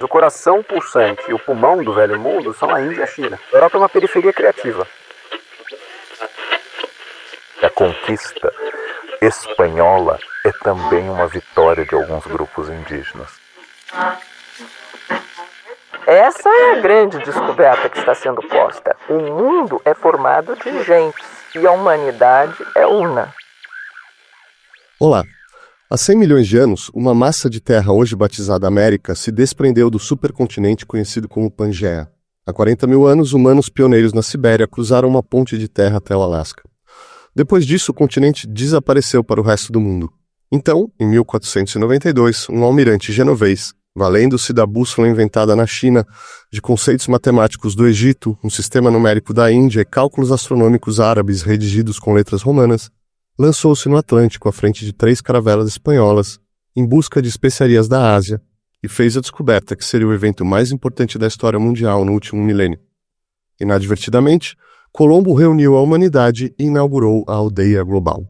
O coração pulsante e o pulmão do Velho Mundo são a Índia e a China. A Europa é uma periferia criativa. A conquista espanhola é também uma vitória de alguns grupos indígenas. Essa é a grande descoberta que está sendo posta. O mundo é formado de gentes e a humanidade é una. Olá. Há 100 milhões de anos, uma massa de terra hoje batizada América se desprendeu do supercontinente conhecido como Pangeia. Há 40 mil anos, humanos pioneiros na Sibéria cruzaram uma ponte de terra até o Alasca. Depois disso, o continente desapareceu para o resto do mundo. Então, em 1492, um almirante genovês, valendo-se da bússola inventada na China, de conceitos matemáticos do Egito, um sistema numérico da Índia e cálculos astronômicos árabes redigidos com letras romanas, lançou-se no Atlântico à frente de 3 caravelas espanholas, em busca de especiarias da Ásia, e fez a descoberta que seria o evento mais importante da história mundial no último milênio. Inadvertidamente, Colombo reuniu a humanidade e inaugurou a aldeia global.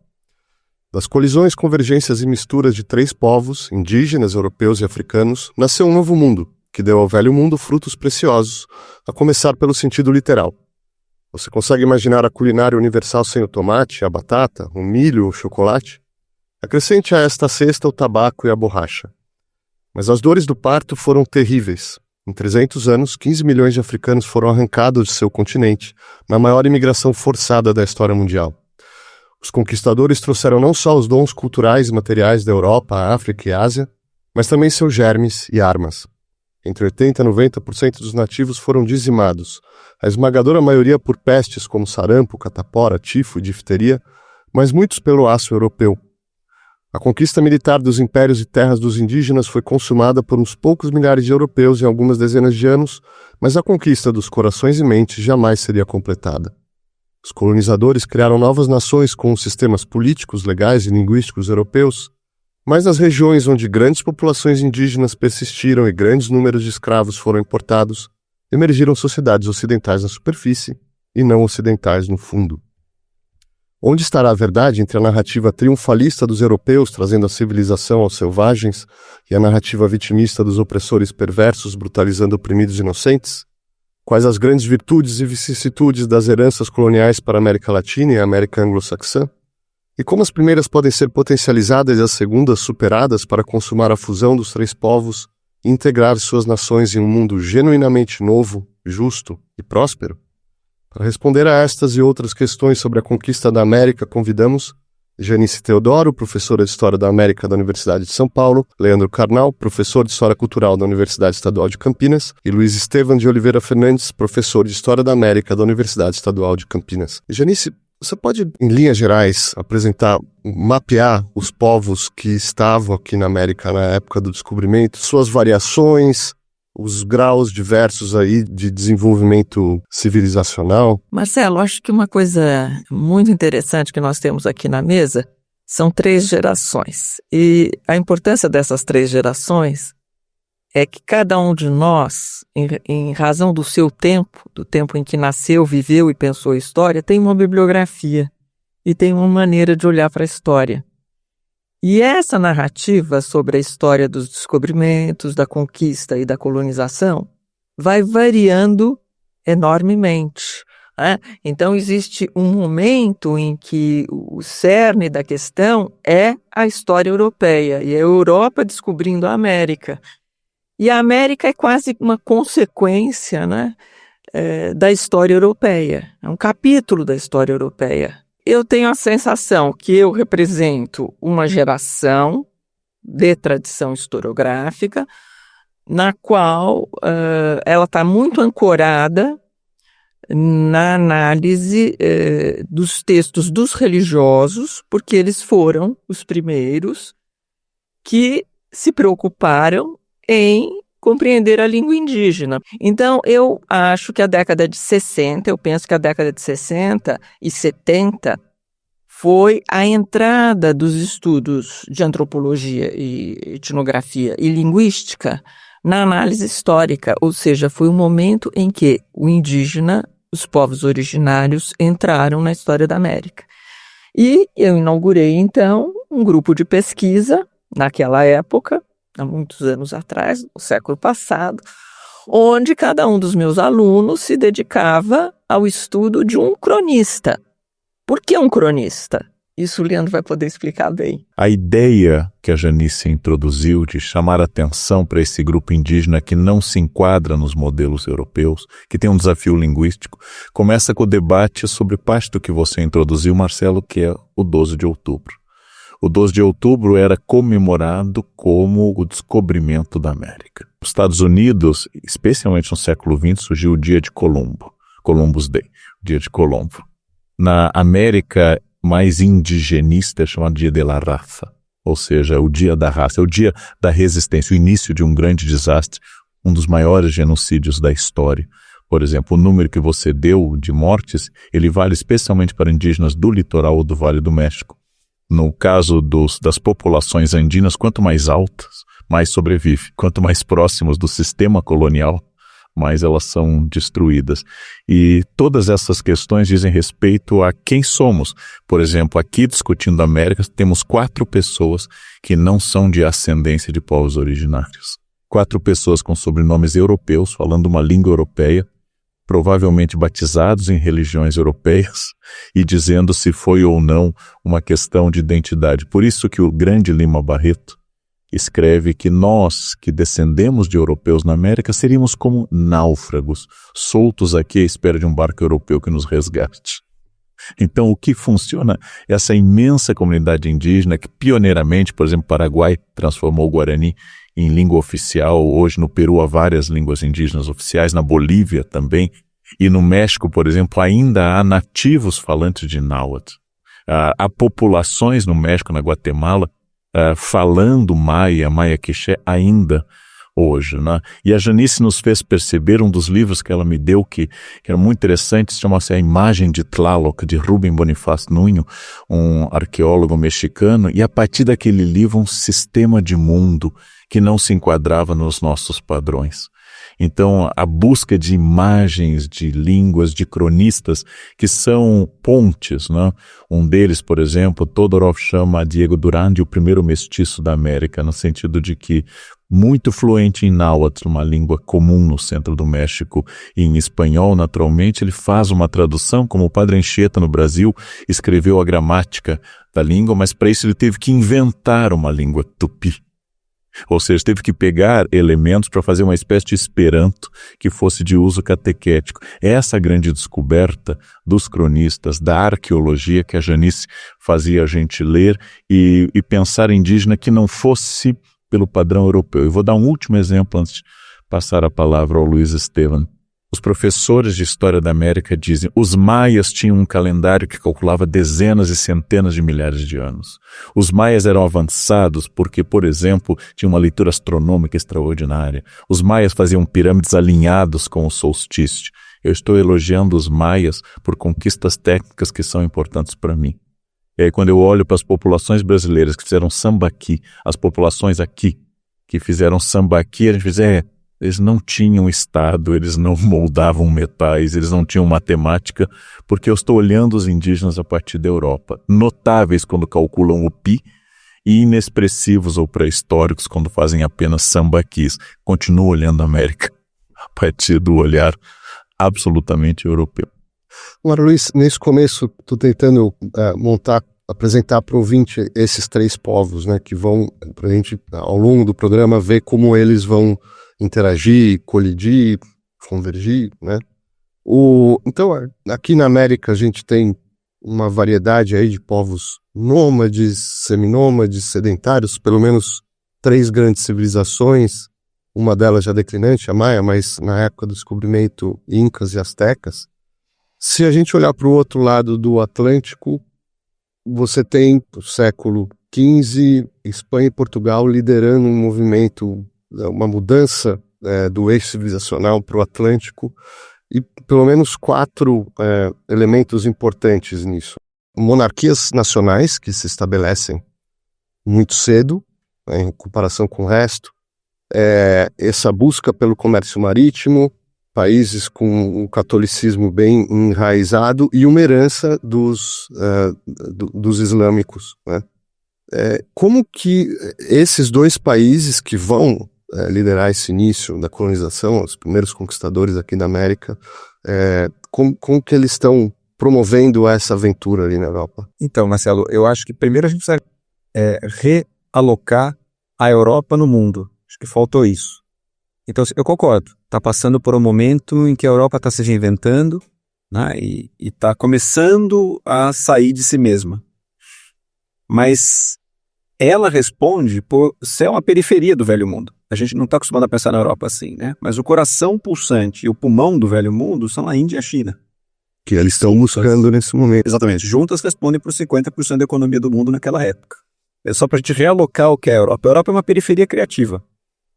Das colisões, convergências e misturas de 3 povos, indígenas, europeus e africanos, nasceu um novo mundo, que deu ao velho mundo frutos preciosos, a começar pelo sentido literal. Você consegue imaginar a culinária universal sem o tomate, a batata, o milho, o chocolate? Acrescente a esta cesta o tabaco e a borracha. Mas as dores do parto foram terríveis. Em 300 anos, 15 milhões de africanos foram arrancados de seu continente, na maior imigração forçada da história mundial. Os conquistadores trouxeram não só os dons culturais e materiais da Europa, África e Ásia, mas também seus germes e armas. Entre 80% e 90% dos nativos foram dizimados, a esmagadora maioria por pestes como sarampo, catapora, tifo e difteria, mas muitos pelo aço europeu. A conquista militar dos impérios e terras dos indígenas foi consumada por uns poucos milhares de europeus em algumas dezenas de anos, mas a conquista dos corações e mentes jamais seria completada. Os colonizadores criaram novas nações com os sistemas políticos, legais e linguísticos europeus, mas nas regiões onde grandes populações indígenas persistiram e grandes números de escravos foram importados, emergiram sociedades ocidentais na superfície e não ocidentais no fundo. Onde estará a verdade entre a narrativa triunfalista dos europeus trazendo a civilização aos selvagens e a narrativa vitimista dos opressores perversos brutalizando oprimidos inocentes? Quais as grandes virtudes e vicissitudes das heranças coloniais para a América Latina e a América anglo-saxã? E como as primeiras podem ser potencializadas e as segundas superadas para consumar a fusão dos 3 povos e integrar suas nações em um mundo genuinamente novo, justo e próspero? Para responder a estas e outras questões sobre a conquista da América, convidamos Janice Teodoro, professora de História da América da Universidade de São Paulo, Leandro Carnal, professor de História Cultural da Universidade Estadual de Campinas, e Luiz Estevam de Oliveira Fernandes, professor de História da América da Universidade Estadual de Campinas. Janice, você pode, em linhas gerais, mapear os povos que estavam aqui na América na época do descobrimento, suas variações, os graus diversos aí de desenvolvimento civilizacional? Marcelo, acho que uma coisa muito interessante que nós temos aqui na mesa são 3 gerações. E a importância dessas 3 gerações é que cada um de nós, em razão do seu tempo, do tempo em que nasceu, viveu e pensou a história, tem uma bibliografia e tem uma maneira de olhar para a história. E essa narrativa sobre a história dos descobrimentos, da conquista e da colonização vai variando enormemente, né? Então existe um momento em que o cerne da questão é a história europeia e a Europa descobrindo a América. E a América é quase uma consequência, né, da história europeia, é um capítulo da história europeia. Eu tenho a sensação que eu represento uma geração de tradição historiográfica na qual ela está muito ancorada na análise dos textos dos religiosos, porque eles foram os primeiros que se preocuparam em compreender a língua indígena. Então, eu acho que a década de 60, eu penso que a década de 60 e 70 foi a entrada dos estudos de antropologia e etnografia e linguística na análise histórica, ou seja, foi o momento em que o indígena, os povos originários, entraram na história da América. E eu inaugurei, então, um grupo de pesquisa, naquela época, há muitos anos atrás, no século passado, onde cada um dos meus alunos se dedicava ao estudo de um cronista. Por que um cronista? Isso o Leandro vai poder explicar bem. A ideia que a Janice introduziu de chamar atenção para esse grupo indígena que não se enquadra nos modelos europeus, que tem um desafio linguístico, começa com o debate sobre parte do que você introduziu, Marcelo, que é o 12 de outubro. O 12 de outubro era comemorado como o descobrimento da América. Nos Estados Unidos, especialmente no século XX, surgiu o dia de Colombo, Columbus Day, o dia de Colombo. Na América mais indigenista é chamado Dia de la Raza, ou seja, o dia da raça, é o dia da resistência, o início de um grande desastre, um dos maiores genocídios da história. Por exemplo, o número que você deu de mortes, ele vale especialmente para indígenas do litoral ou do Vale do México. No caso das populações andinas, quanto mais altas, mais sobrevive. Quanto mais próximos do sistema colonial, mais elas são destruídas. E todas essas questões dizem respeito a quem somos. Por exemplo, aqui discutindo a América, temos 4 pessoas que não são de ascendência de povos originários. 4 pessoas com sobrenomes europeus, falando uma língua europeia, provavelmente batizados em religiões europeias e dizendo se foi ou não uma questão de identidade. Por isso que o grande Lima Barreto escreve que nós, que descendemos de europeus na América, seríamos como náufragos, soltos aqui à espera de um barco europeu que nos resgate. Então, o que funciona é essa imensa comunidade indígena que, pioneiramente, por exemplo, Paraguai transformou o Guarani em língua oficial. Hoje, no Peru, há várias línguas indígenas oficiais, na Bolívia também, e no México, por exemplo, ainda há nativos falantes de náhuatl. Há populações no México, na Guatemala, falando maia quiché ainda hoje, né? E a Janice nos fez perceber um dos livros que ela me deu que era muito interessante, se chama-se A Imagem de Tlaloc, de Rubem Bonifácio Nuño, um arqueólogo mexicano, e a partir daquele livro um sistema de mundo que não se enquadrava nos nossos padrões. Então, a busca de imagens, de línguas, de cronistas que são pontes, né? Um deles, por exemplo, Todorov chama a Diego Durán de o primeiro mestiço da América, no sentido de que muito fluente em náhuatl, uma língua comum no centro do México, e em espanhol, naturalmente, ele faz uma tradução, como o Padre Anchieta no Brasil escreveu a gramática da língua, mas para isso ele teve que inventar uma língua tupi. Ou seja, teve que pegar elementos para fazer uma espécie de esperanto que fosse de uso catequético. Essa grande descoberta dos cronistas, da arqueologia que a Janice fazia a gente ler e pensar indígena que não fosse pelo padrão europeu. Eu vou dar um último exemplo antes de passar a palavra ao Luiz Estevam. Os professores de História da América dizem que os maias tinham um calendário que calculava dezenas e centenas de milhares de anos. Os maias eram avançados porque, por exemplo, tinham uma leitura astronômica extraordinária. Os maias faziam pirâmides alinhados com o solstício. Eu estou elogiando os maias por conquistas técnicas que são importantes para mim. E aí, quando eu olho para as populações brasileiras que fizeram sambaqui, as populações aqui que fizeram sambaqui, a gente diz, eles não tinham estado, eles não moldavam metais, eles não tinham matemática, porque eu estou olhando os indígenas a partir da Europa, notáveis quando calculam o pi e inexpressivos ou pré-históricos quando fazem apenas sambaquis. Continuo olhando a América a partir do olhar absolutamente europeu. Agora, Luiz, nesse começo, estou tentando apresentar para o ouvinte esses 3 povos, né, que vão, para a gente, ao longo do programa, ver como eles vão interagir, colidir, convergir, né? Então, aqui na América a gente tem uma variedade aí de povos nômades, seminômades, sedentários, pelo menos 3 grandes civilizações, uma delas já declinante, a Maia, mas na época do descobrimento, Incas e Astecas. Se a gente olhar para o outro lado do Atlântico, você tem, no século XV, Espanha e Portugal liderando um movimento, uma mudança do eixo civilizacional para o Atlântico, e pelo menos 4 elementos importantes nisso. Monarquias nacionais que se estabelecem muito cedo, em comparação com o resto, essa busca pelo comércio marítimo, países com o catolicismo bem enraizado e uma herança dos islâmicos, né? como que esses dois países que vão liderar esse início da colonização, os primeiros conquistadores aqui da América, como que eles estão promovendo essa aventura ali na Europa? Então, Marcelo, eu acho que primeiro a gente precisa realocar a Europa no mundo. Acho que faltou isso. Então, eu concordo. Está passando por um momento em que a Europa está se reinventando, né, e está começando a sair de si mesma. Mas ela responde por ser uma periferia do velho mundo. A gente não está acostumado a pensar na Europa assim, né? Mas o coração pulsante e o pulmão do velho mundo são a Índia e a China. Que eles estão buscando nesse momento. Exatamente. Juntas respondem por 50% da economia do mundo naquela época. É só para a gente realocar o que é a Europa. A Europa é uma periferia criativa,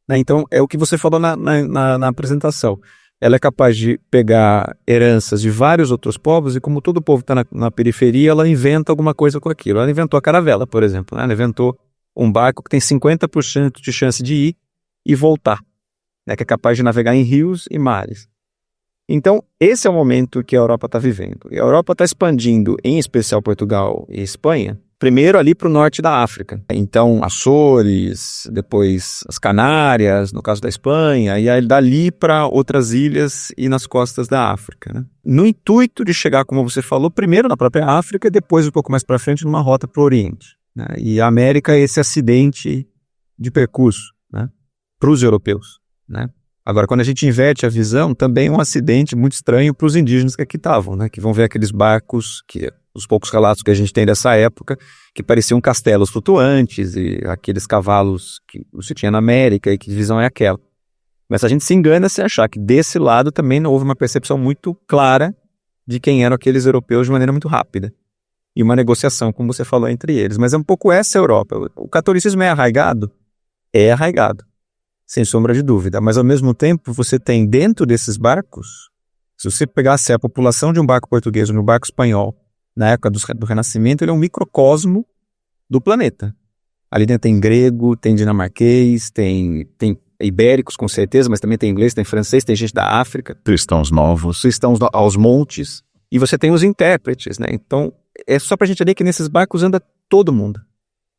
né? Então, é o que você falou na apresentação. Ela é capaz de pegar heranças de vários outros povos e, como todo povo está na periferia, ela inventa alguma coisa com aquilo. Ela inventou a caravela, por exemplo, né? Ela inventou um barco que tem 50% de chance de ir e voltar, né? Que é capaz de navegar em rios e mares. Então, esse é o momento que a Europa está vivendo. E a Europa está expandindo, em especial Portugal e Espanha, primeiro ali para o norte da África. Então, Açores, depois as Canárias, no caso da Espanha, e aí dali para outras ilhas e nas costas da África, né? No intuito de chegar, como você falou, primeiro na própria África e depois um pouco mais para frente numa rota para o Oriente, né? E a América é esse acidente de percurso, né, para os europeus, né? Agora, quando a gente inverte a visão, também é um acidente muito estranho para os indígenas que aqui estavam, né? Que vão ver aqueles barcos, que os poucos relatos que a gente tem dessa época, que pareciam castelos flutuantes e aqueles cavalos que você tinha na América e que visão é aquela. Mas a gente se engana se achar que desse lado também não houve uma percepção muito clara de quem eram aqueles europeus de maneira muito rápida. E uma negociação, como você falou, entre eles. Mas é um pouco essa a Europa. O catolicismo é arraigado? É arraigado, sem sombra de dúvida, mas ao mesmo tempo você tem dentro desses barcos, se você pegasse a população de um barco português ou de um barco espanhol, na época do Renascimento, ele é um microcosmo do planeta. Ali dentro tem grego, tem dinamarquês, tem ibéricos com certeza, mas também tem inglês, tem francês, tem gente da África. Cristãos novos. Cristãos aos montes, e você tem os intérpretes, né? Então, é só pra gente ver que nesses barcos anda todo mundo.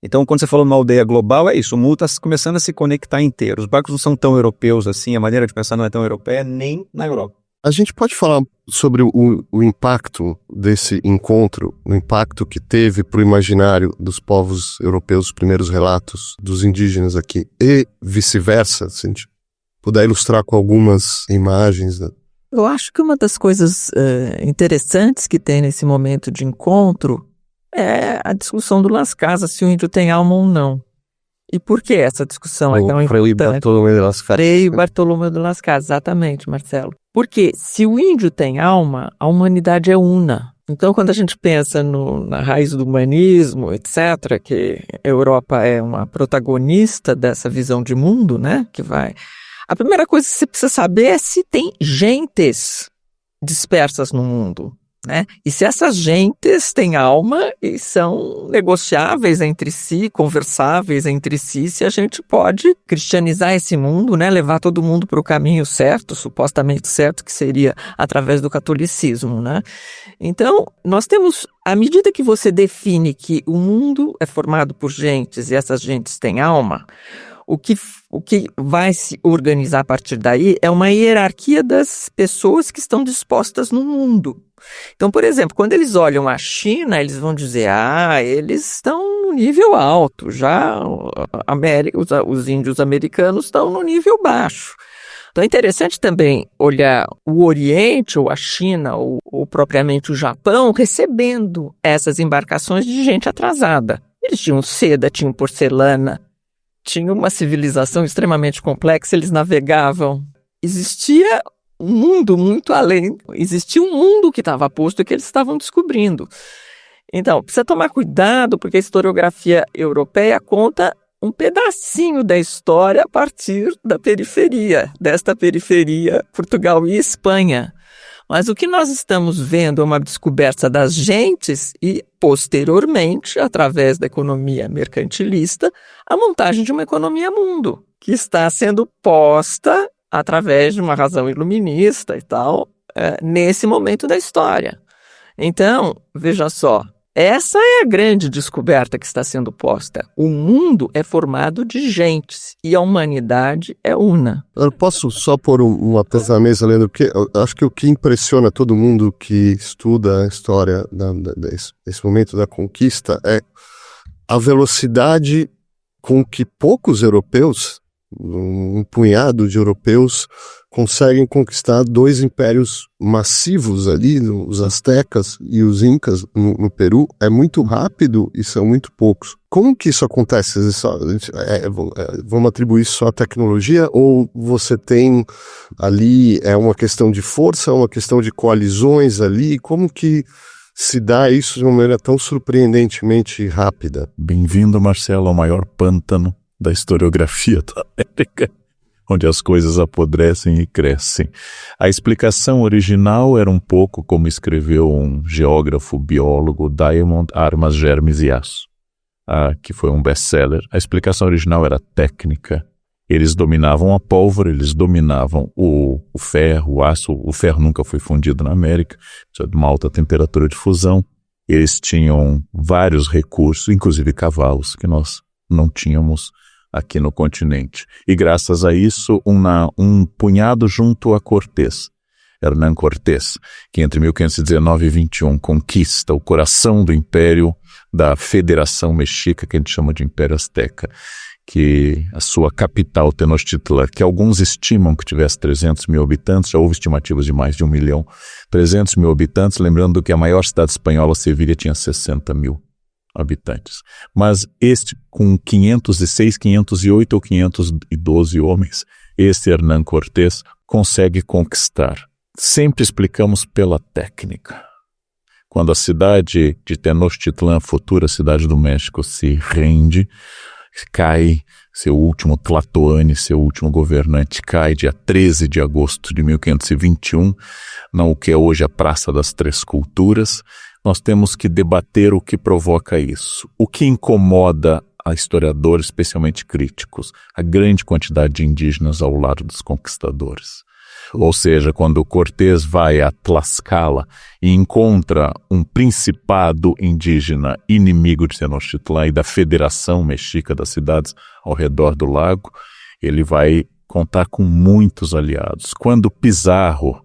Então, quando você falou numa aldeia global, é isso, o mundo está começando a se conectar inteiro. Os barcos não são tão europeus assim, a maneira de pensar não é tão europeia, nem na Europa. A gente pode falar sobre o impacto desse encontro, o impacto que teve para o imaginário dos povos europeus, os primeiros relatos dos indígenas aqui, e vice-versa, se a gente puder ilustrar com algumas imagens. Né? Eu acho que uma das coisas interessantes que tem nesse momento de encontro é a discussão do Las Casas, se o índio tem alma ou não. E por que essa discussão é tão importante? Frei Bartolomeu de Las Casas, exatamente, Marcelo. Porque se o índio tem alma, a humanidade é una. Então, quando a gente pensa na raiz do humanismo, etc., que a Europa é uma protagonista dessa visão de mundo, né? A primeira coisa que você precisa saber é se tem gentes dispersas no mundo. Né? E se essas gentes têm alma e são negociáveis entre si, conversáveis entre si, se a gente pode cristianizar esse mundo, né? Levar todo mundo para o caminho certo, supostamente certo, que seria através do catolicismo. Né? Então, nós temos, à medida que você define que o mundo é formado por gentes e essas gentes têm alma, o que vai se organizar a partir daí é uma hierarquia das pessoas que estão dispostas no mundo. Então, por exemplo, quando eles olham a China, eles vão dizer, eles estão no nível alto, já os índios americanos estão no nível baixo. Então é interessante também olhar o Oriente, ou a China, ou propriamente o Japão, recebendo essas embarcações de gente atrasada. Eles tinham seda, tinham porcelana, tinham uma civilização extremamente complexa, eles navegavam. Existia um mundo muito além, existia um mundo que estava posto e que eles estavam descobrindo. Então, precisa tomar cuidado, porque a historiografia europeia conta um pedacinho da história a partir da periferia, desta periferia Portugal e Espanha. Mas o que nós estamos vendo é uma descoberta das gentes e, posteriormente, através da economia mercantilista, a montagem de uma economia mundo, que está sendo posta através de uma razão iluminista e tal, nesse momento da história. Então, veja só, Essa é a grande descoberta que está sendo posta. O mundo é formado de gentes e a humanidade é una. Eu posso só pôr uma coisa na mesa, Leandro, porque eu acho que o que impressiona todo mundo que estuda a história desse momento da conquista é a velocidade com que poucos europeus, um punhado de europeus, conseguem conquistar dois impérios massivos ali, os astecas e os incas no Peru. É muito rápido e são muito poucos. Como que isso acontece? Vamos atribuir isso só à tecnologia, ou você tem ali, é uma questão de força, é uma questão de coalizões ali? Como que se dá isso de uma maneira tão surpreendentemente rápida? Bem-vindo, Marcelo, ao maior pântano da historiografia da América, onde as coisas apodrecem e crescem. A explicação original era um pouco como escreveu um geógrafo biólogo, Diamond Armas, Germes e Aço, que foi um best-seller. A explicação original era técnica. Eles dominavam a pólvora, eles dominavam o ferro, o aço. O ferro nunca foi fundido na América, precisa de uma alta temperatura de fusão. Eles tinham vários recursos, inclusive cavalos, que nós não tínhamos aqui no continente. E graças a isso, um punhado junto a Cortés, Hernán Cortés, que entre 1519 e 21 conquista o coração do império da Federação Mexica, que a gente chama de Império Azteca, que a sua capital, Tenochtitlan, que alguns estimam que tivesse 300 mil habitantes, já houve estimativas de mais de 1 milhão, 300 mil habitantes, lembrando que a maior cidade espanhola, Sevilha, tinha 60 mil habitantes. Mas este, com 506, 508 ou 512 homens, este Hernán Cortés consegue conquistar. Sempre explicamos pela técnica. Quando a cidade de Tenochtitlan, futura cidade do México, se rende, cai, seu último Tlatoani, seu último governante, cai dia 13 de agosto de 1521, no que é hoje a Praça das Três Culturas. Nós temos que debater o que provoca isso. O que incomoda a historiadores, especialmente críticos, a grande quantidade de indígenas ao lado dos conquistadores. Ou seja, quando Cortés vai a Tlaxcala e encontra um principado indígena inimigo de Tenochtitlan e da Federação Mexica das cidades ao redor do lago, ele vai contar com muitos aliados. Quando Pizarro,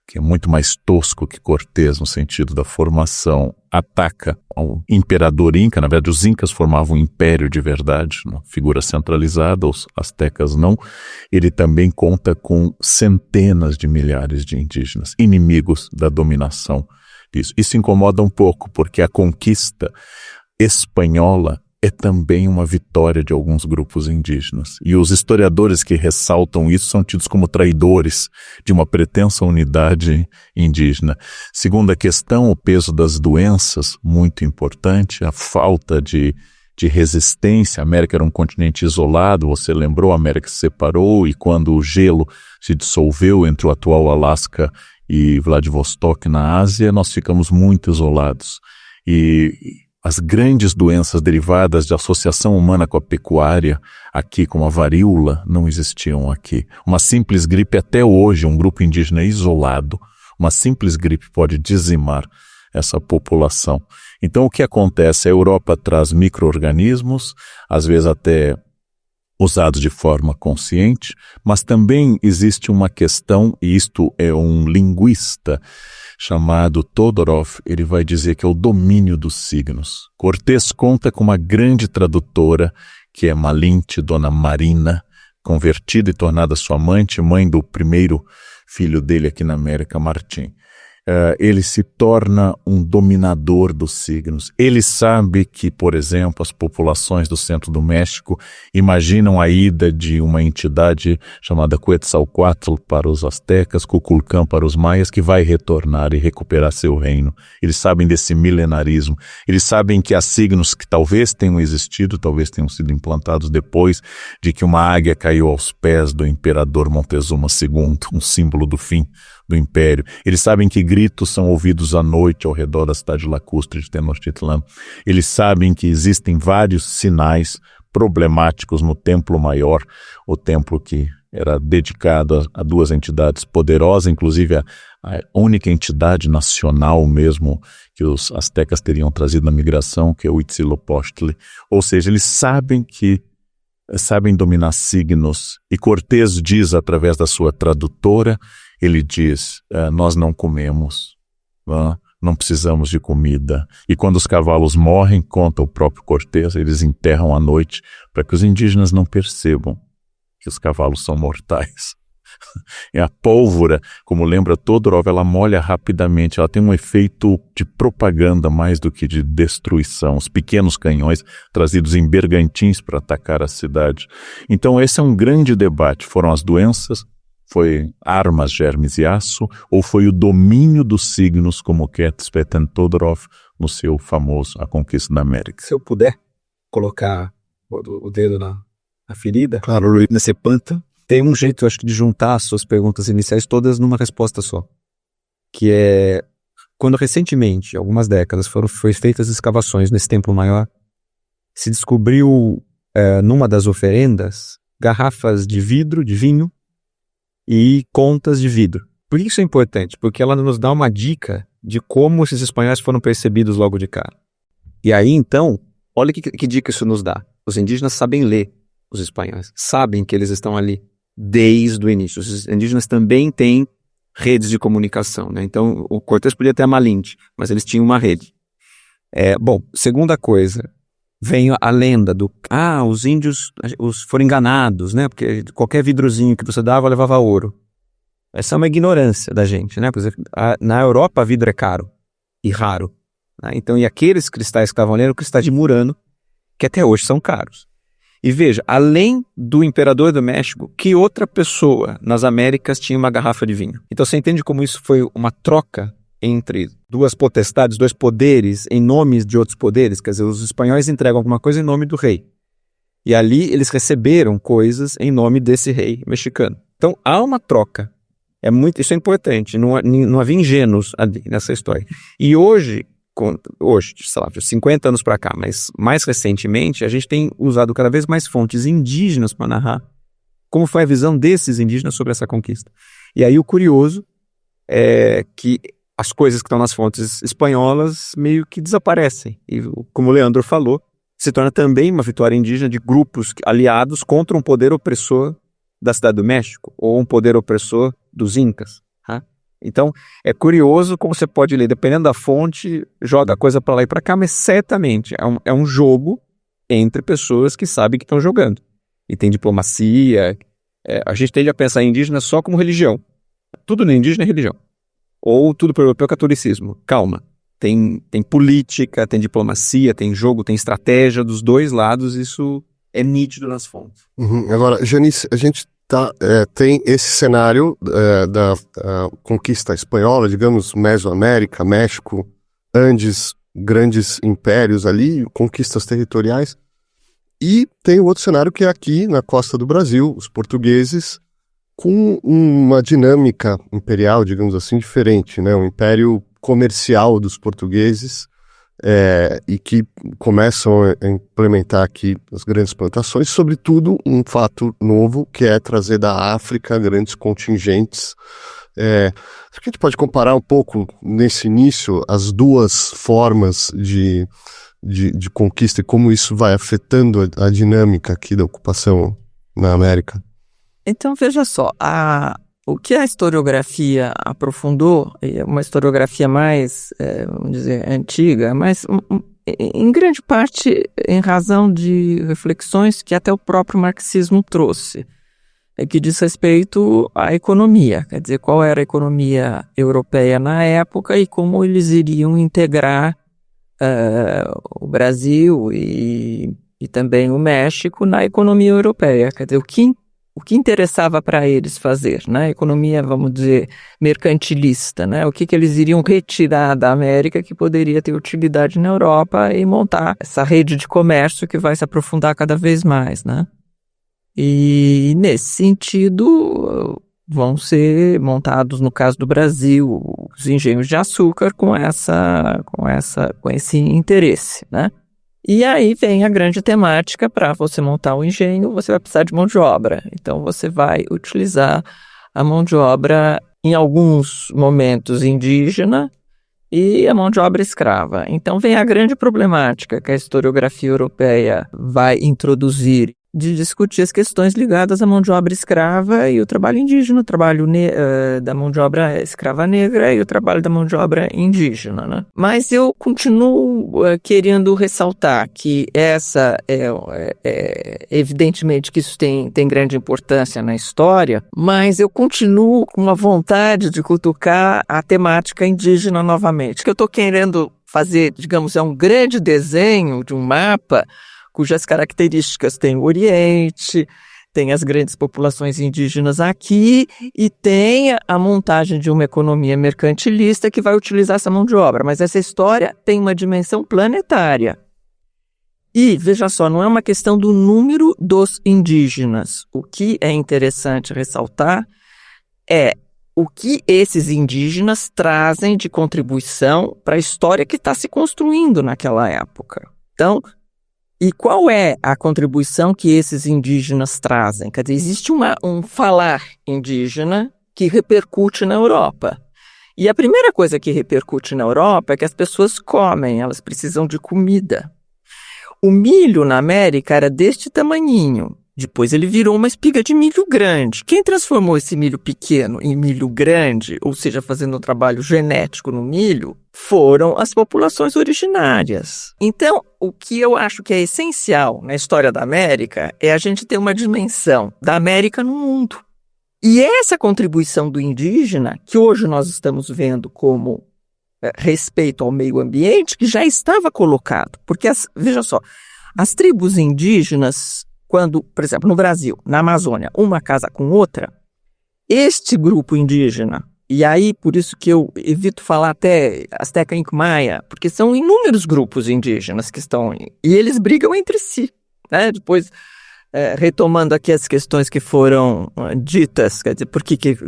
que é muito mais tosco que Cortés no sentido da formação, ataca o imperador inca, na verdade os incas formavam um império de verdade, uma figura centralizada, os astecas não, ele também conta com centenas de milhares de indígenas, inimigos da dominação disso. Isso incomoda um pouco, porque a conquista espanhola é também uma vitória de alguns grupos indígenas. E os historiadores que ressaltam isso são tidos como traidores de uma pretensa unidade indígena. Segunda questão, o peso das doenças, muito importante, a falta de resistência. A América era um continente isolado, você lembrou, a América se separou e quando o gelo se dissolveu entre o atual Alasca e Vladivostok na Ásia, nós ficamos muito isolados. E as grandes doenças derivadas de associação humana com a pecuária, aqui como a varíola, não existiam aqui. Uma simples gripe, até hoje, um grupo indígena isolado, uma simples gripe pode dizimar essa população. Então o que acontece? A Europa traz micro-organismos, às vezes até usados de forma consciente, mas também existe uma questão, e isto é um linguista chamado Todorov, ele vai dizer que é o domínio dos signos. Cortés conta com uma grande tradutora, que é Malinte, Dona Marina, convertida e tornada sua amante, mãe do primeiro filho dele aqui na América, Martim. Ele se torna um dominador dos signos. Ele sabe que, por exemplo, as populações do centro do México imaginam a ida de uma entidade chamada Quetzalcoatl para os astecas, Kukulcán para os maias, que vai retornar e recuperar seu reino. Eles sabem desse milenarismo. Eles sabem que há signos que talvez tenham existido, talvez tenham sido implantados depois de que uma águia caiu aos pés do imperador Montezuma II, um símbolo do fim do império. Eles sabem que gritos são ouvidos à noite ao redor da cidade lacustre de Tenochtitlan. Eles sabem que existem vários sinais problemáticos no templo maior, o templo que era dedicado a duas entidades poderosas, inclusive a única entidade nacional mesmo que os astecas teriam trazido na migração, que é o Huitzilopochtli. Ou seja, eles sabem dominar signos, e Cortés diz através da sua tradutora, ele diz, nós não comemos, não precisamos de comida. E quando os cavalos morrem, conta o próprio Cortés, eles enterram à noite para que os indígenas não percebam que os cavalos são mortais. E a pólvora, como lembra Todorov, ela molha rapidamente, ela tem um efeito de propaganda mais do que de destruição. Os pequenos canhões trazidos em bergantins para atacar a cidade. Então esse é um grande debate. Foram as doenças, foi armas, germes e aço, ou foi o domínio dos signos, como quer Tzvetan Todorov no seu famoso A Conquista da América? Se eu puder colocar o dedo na ferida, Claro, Luiz. nesse pântano, tem um jeito, acho que, de juntar as suas perguntas iniciais todas numa resposta só. Que é, quando recentemente, algumas décadas, foi feitas escavações nesse templo maior, se descobriu, numa das oferendas, garrafas de vidro, de vinho, e contas de vidro. Por que isso é importante? Porque ela nos dá uma dica de como esses espanhóis foram percebidos logo de cara. E aí, então, olha que dica isso nos dá. Os indígenas sabem ler os espanhóis, sabem que eles estão ali desde o início. Os indígenas também têm redes de comunicação, né? Então, o Cortés podia ter a Malinte, mas eles tinham uma rede. Bom, segunda coisa, vem a lenda os índios foram enganados, né? Porque qualquer vidrozinho que você dava levava ouro. Essa é uma ignorância da gente, né? Por exemplo, na Europa, vidro é caro e raro, né? Então, e aqueles cristais que estavam ali eram cristais de Murano, que até hoje são caros. E veja, além do imperador do México, que outra pessoa nas Américas tinha uma garrafa de vinho? Então você entende como isso foi uma troca entre duas potestades, dois poderes, em nomes de outros poderes? Quer dizer, os espanhóis entregam alguma coisa em nome do rei. E ali eles receberam coisas em nome desse rei mexicano. Então há uma troca. Isso é importante. Não havia ingênuos ali nessa história. E hoje, sei lá, 50 anos para cá, mas mais recentemente, a gente tem usado cada vez mais fontes indígenas para narrar como foi a visão desses indígenas sobre essa conquista. E aí o curioso é que as coisas que estão nas fontes espanholas meio que desaparecem. E, como o Leandro falou, se torna também uma vitória indígena de grupos aliados contra um poder opressor da Cidade do México, ou um poder opressor dos Incas. Então, é curioso como você pode ler, dependendo da fonte, joga a coisa para lá e para cá, mas certamente é um jogo entre pessoas que sabem que estão jogando. E tem diplomacia. A gente tende a pensar em indígena só como religião. Tudo no indígena é religião. Ou tudo para o europeu é catolicismo. Calma. Tem política, tem diplomacia, tem jogo, tem estratégia dos dois lados, isso é nítido nas fontes. Agora, Janice, a gente tem esse cenário da conquista espanhola, digamos, Mesoamérica, México, Andes, grandes impérios ali, conquistas territoriais. E tem o outro cenário que é aqui na costa do Brasil, os portugueses, com uma dinâmica imperial, digamos assim, diferente, né? Um império comercial dos portugueses, e que começam a implementar aqui as grandes plantações, sobretudo um fato novo, que é trazer da África grandes contingentes. Acho que a gente pode comparar um pouco, nesse início, as duas formas de conquista e como isso vai afetando a dinâmica aqui da ocupação na América. Então, veja só, o que a historiografia aprofundou, uma historiografia mais, vamos dizer, antiga, mas em grande parte em razão de reflexões que até o próprio marxismo trouxe, que diz respeito à economia, quer dizer, qual era a economia europeia na época e como eles iriam integrar o Brasil e também o México na economia europeia, quer dizer, o que interessava para eles fazer, né? Economia, vamos dizer, mercantilista, né? O que eles iriam retirar da América que poderia ter utilidade na Europa e montar essa rede de comércio que vai se aprofundar cada vez mais, né? E nesse sentido vão ser montados, no caso do Brasil, os engenhos de açúcar com esse interesse, né? E aí vem a grande temática: para você montar o engenho, você vai precisar de mão de obra. Então você vai utilizar a mão de obra, em alguns momentos indígena, e a mão de obra escrava. Então vem a grande problemática que a historiografia europeia vai introduzir, de discutir as questões ligadas à mão de obra escrava e o trabalho indígena, o trabalho da mão de obra escrava negra e o trabalho da mão de obra indígena, né? Mas eu continuo querendo ressaltar que essa evidentemente que isso tem grande importância na história, mas eu continuo com uma vontade de cutucar a temática indígena novamente, que eu estou querendo fazer, digamos, um grande desenho de um mapa cujas características tem o Oriente, tem as grandes populações indígenas aqui e tem a montagem de uma economia mercantilista que vai utilizar essa mão de obra. Mas essa história tem uma dimensão planetária. E, veja só, não é uma questão do número dos indígenas. O que é interessante ressaltar é o que esses indígenas trazem de contribuição para a história que está se construindo naquela época. Então, e qual é a contribuição que esses indígenas trazem? Quer dizer, existe um falar indígena que repercute na Europa. E a primeira coisa que repercute na Europa é que as pessoas comem, elas precisam de comida. O milho na América era deste tamanhinho. Depois ele virou uma espiga de milho grande. Quem transformou esse milho pequeno em milho grande, ou seja, fazendo um trabalho genético no milho, foram as populações originárias. Então, o que eu acho que é essencial na história da América é a gente ter uma dimensão da América no mundo. E essa contribuição do indígena, que hoje nós estamos vendo como respeito ao meio ambiente, que já estava colocado. Porque, veja só, as tribos indígenas, quando, por exemplo, no Brasil, na Amazônia, uma casa com outra, este grupo indígena, e aí por isso que eu evito falar até Azteca, Inca, Maia, porque são inúmeros grupos indígenas que estão, e eles brigam entre si, né? Depois, retomando aqui as questões que foram ditas, quer dizer,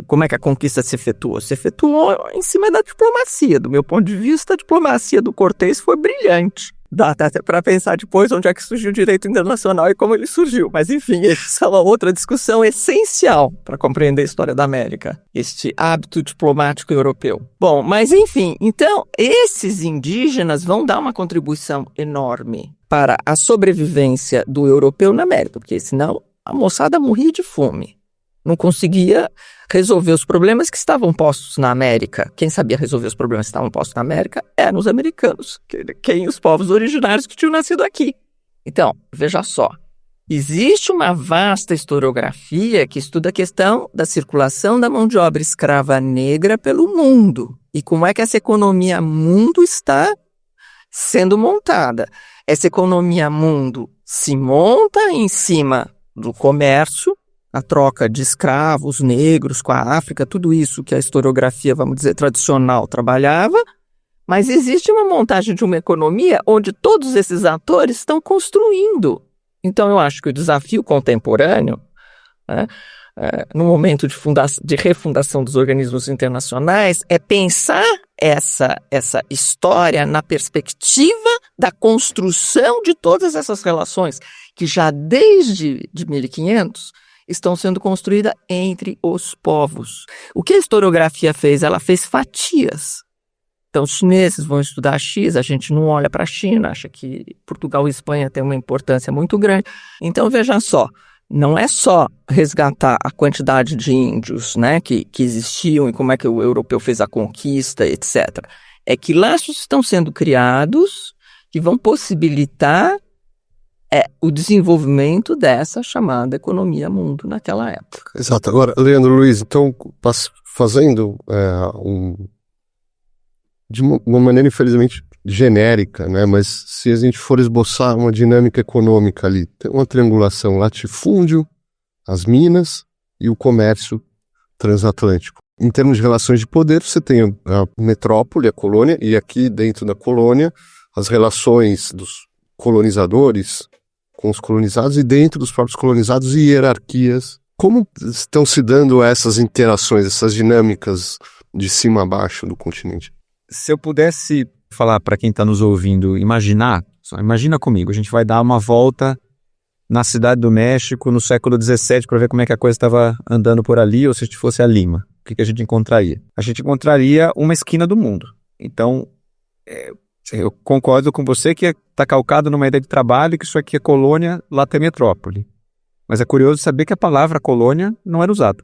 como é que a conquista se efetuou? Se efetuou em cima da diplomacia. Do meu ponto de vista, a diplomacia do Cortés foi brilhante. Dá até para pensar depois onde é que surgiu o direito internacional e como ele surgiu. Mas, enfim, essa é uma outra discussão essencial para compreender a história da América, este hábito diplomático europeu. Bom, mas, enfim, então, esses indígenas vão dar uma contribuição enorme para a sobrevivência do europeu na América, porque senão a moçada morria de fome. Não conseguia resolver os problemas que estavam postos na América. Quem sabia resolver os problemas que estavam postos na América eram os americanos, os povos originários que tinham nascido aqui. Então, veja só, existe uma vasta historiografia que estuda a questão da circulação da mão de obra escrava negra pelo mundo e como é que essa economia mundo está sendo montada. Essa economia mundo se monta em cima do comércio, a troca de escravos negros com a África, tudo isso que a historiografia, vamos dizer, tradicional trabalhava, mas existe uma montagem de uma economia onde todos esses atores estão construindo. Então eu acho que o desafio contemporâneo, né, no momento de refundação dos organismos internacionais, é pensar essa história na perspectiva da construção de todas essas relações, que já desde 1500 estão sendo construídas entre os povos. O que a historiografia fez? Ela fez fatias. Então, os chineses vão estudar X, a gente não olha para a China, acha que Portugal e Espanha têm uma importância muito grande. Então, veja só, não é só resgatar a quantidade de índios, né, que existiam e como é que o europeu fez a conquista, etc. É que laços estão sendo criados que vão possibilitar o desenvolvimento dessa chamada economia mundo naquela época. Exato. Agora, Leandro Luiz, então, fazendo de uma maneira, infelizmente, genérica, né? Mas se a gente for esboçar uma dinâmica econômica ali, tem uma triangulação: latifúndio, as minas e o comércio transatlântico. Em termos de relações de poder, você tem a metrópole, a colônia, e aqui dentro da colônia, as relações dos colonizadores com os colonizados e dentro dos próprios colonizados e hierarquias. Como estão se dando essas interações, essas dinâmicas de cima a baixo do continente? Se eu pudesse falar para quem está nos ouvindo, imaginar Só imagina comigo, a gente vai dar uma volta na Cidade do México no século XVII para ver como é que a coisa estava andando por ali, ou se a gente fosse a Lima, o que a gente encontraria? A gente encontraria uma esquina do mundo. Então, eu concordo com você que está calcado numa ideia de trabalho que isso aqui é colônia, lá tem metrópole. Mas é curioso saber que a palavra colônia não era usada.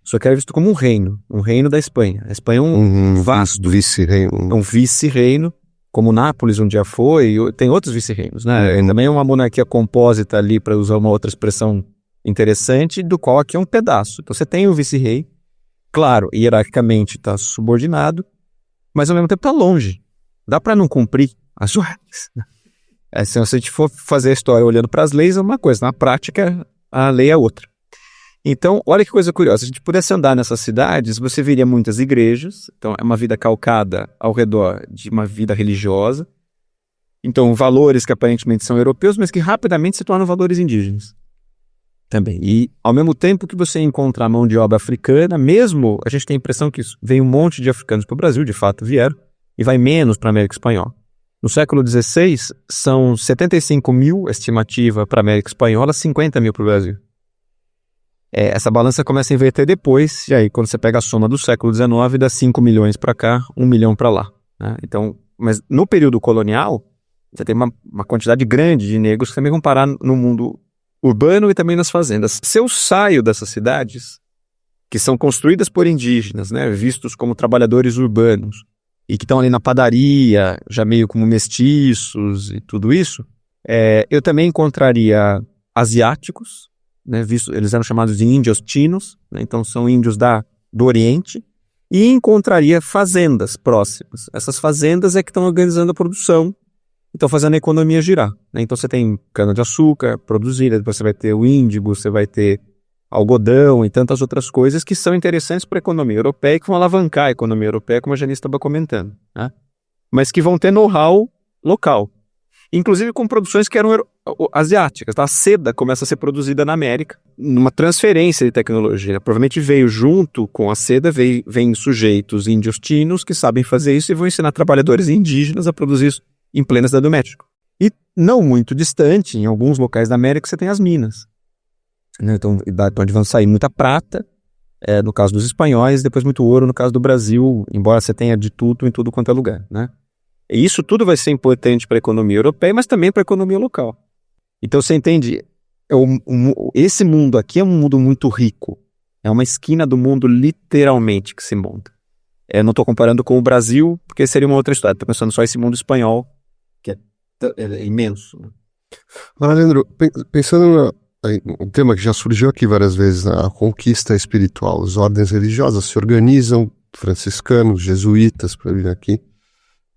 Isso aqui era visto como um reino da Espanha. A Espanha é um vasto vice-reino. um vice-reino, como Nápoles um dia foi, e tem outros vice-reinos, né? Também é uma monarquia compósita ali, para usar uma outra expressão interessante, do qual aqui é um pedaço. Então você tem o vice-rei, claro, hierarquicamente está subordinado, mas ao mesmo tempo está longe. Dá para não cumprir as ordens. Se a gente for fazer a história olhando para as leis, é uma coisa, na prática a lei é outra. Então, olha que coisa curiosa, se a gente pudesse andar nessas cidades, você veria muitas igrejas, então é uma vida calcada ao redor de uma vida religiosa, então valores que aparentemente são europeus, mas que rapidamente se tornam valores indígenas também. E ao mesmo tempo que você encontra a mão de obra africana, mesmo a gente tem a impressão que isso, vem um monte de africanos para o Brasil, de fato vieram, e vai menos para a América Espanhola. No século XVI, são 75 mil, estimativa para a América Espanhola, 50 mil para o Brasil. Essa balança começa a inverter depois, e aí quando você pega a soma do século XIX, dá 5 milhões para cá, 1 milhão para lá. Né? Então, mas no período colonial, você tem uma quantidade grande de negros que também vão parar no mundo urbano e também nas fazendas. Se eu saio dessas cidades, que são construídas por indígenas, né, vistos como trabalhadores urbanos, e que estão ali na padaria, já meio como mestiços e tudo isso, eu também encontraria asiáticos, né, eles eram chamados de índios chinos, né, então são índios do Oriente, e encontraria fazendas próximas. Essas fazendas é que estão organizando a produção, estão fazendo a economia girar. Né? Então você tem cana-de-açúcar produzida, depois você vai ter o índigo, você vai ter algodão e tantas outras coisas que são interessantes para a economia europeia e que vão alavancar a economia europeia, como a Janice estava comentando. Né? Mas que vão ter know-how local. Inclusive com produções que eram asiáticas. Tá? A seda começa a ser produzida na América, numa transferência de tecnologia. Provavelmente veio junto com a seda, vem sujeitos índios chinos que sabem fazer isso e vão ensinar trabalhadores indígenas a produzir isso em plena Cidade do México. E não muito distante, em alguns locais da América, você tem as minas. Né? Então, onde vão sair muita prata, no caso dos espanhóis, depois muito ouro no caso do Brasil, embora você tenha de tudo em tudo quanto é lugar. Né? E isso tudo vai ser importante para a economia europeia, mas também para a economia local. Então você entende, esse mundo aqui é um mundo muito rico. É uma esquina do mundo literalmente que se monta. Eu não estou comparando com o Brasil, porque seria uma outra história. Estou pensando só esse mundo espanhol, que é imenso. Leandro, pensando um tema que já surgiu aqui várias vezes, a conquista espiritual. As ordens religiosas se organizam, franciscanos, jesuítas, para vir aqui.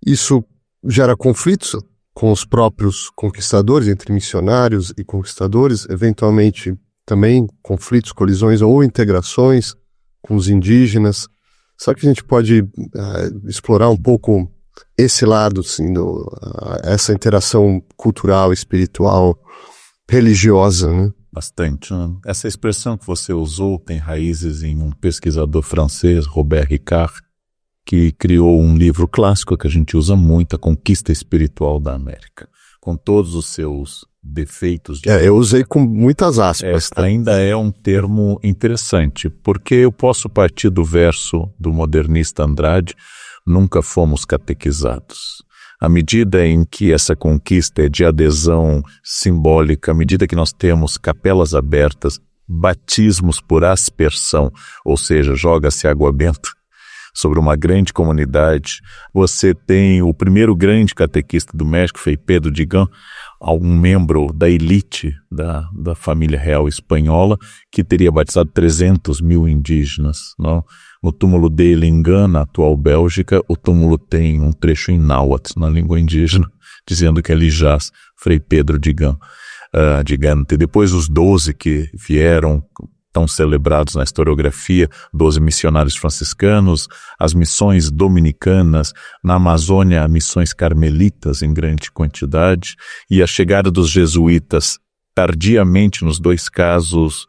Isso gera conflitos com os próprios conquistadores, entre missionários e conquistadores, eventualmente também conflitos, colisões ou integrações com os indígenas. Só que a gente pode explorar um pouco esse lado, assim, essa interação cultural, espiritual, religiosa, né? Bastante. Né? Essa expressão que você usou tem raízes em um pesquisador francês, Robert Ricard, que criou um livro clássico que a gente usa muito, A Conquista Espiritual da América, com todos os seus defeitos. Eu usei com muitas aspas. Ainda é um termo interessante, porque eu posso partir do verso do modernista Andrade, nunca fomos catequizados. À medida em que essa conquista é de adesão simbólica, à medida que nós temos capelas abertas, batismos por aspersão, ou seja, joga-se água benta sobre uma grande comunidade. Você tem o primeiro grande catequista do México, foi Pedro Digán, um membro da elite da família real espanhola, que teria batizado 300 mil indígenas. Não? No túmulo dele em Gana, atual Bélgica, o túmulo tem um trecho em náhuatl, na língua indígena, dizendo que ali jaz Frei Pedro Digán. E depois os 12 que vieram, tão celebrados na historiografia, 12 missionários franciscanos, as missões dominicanas, na Amazônia, missões carmelitas em grande quantidade, e a chegada dos jesuítas tardiamente nos dois casos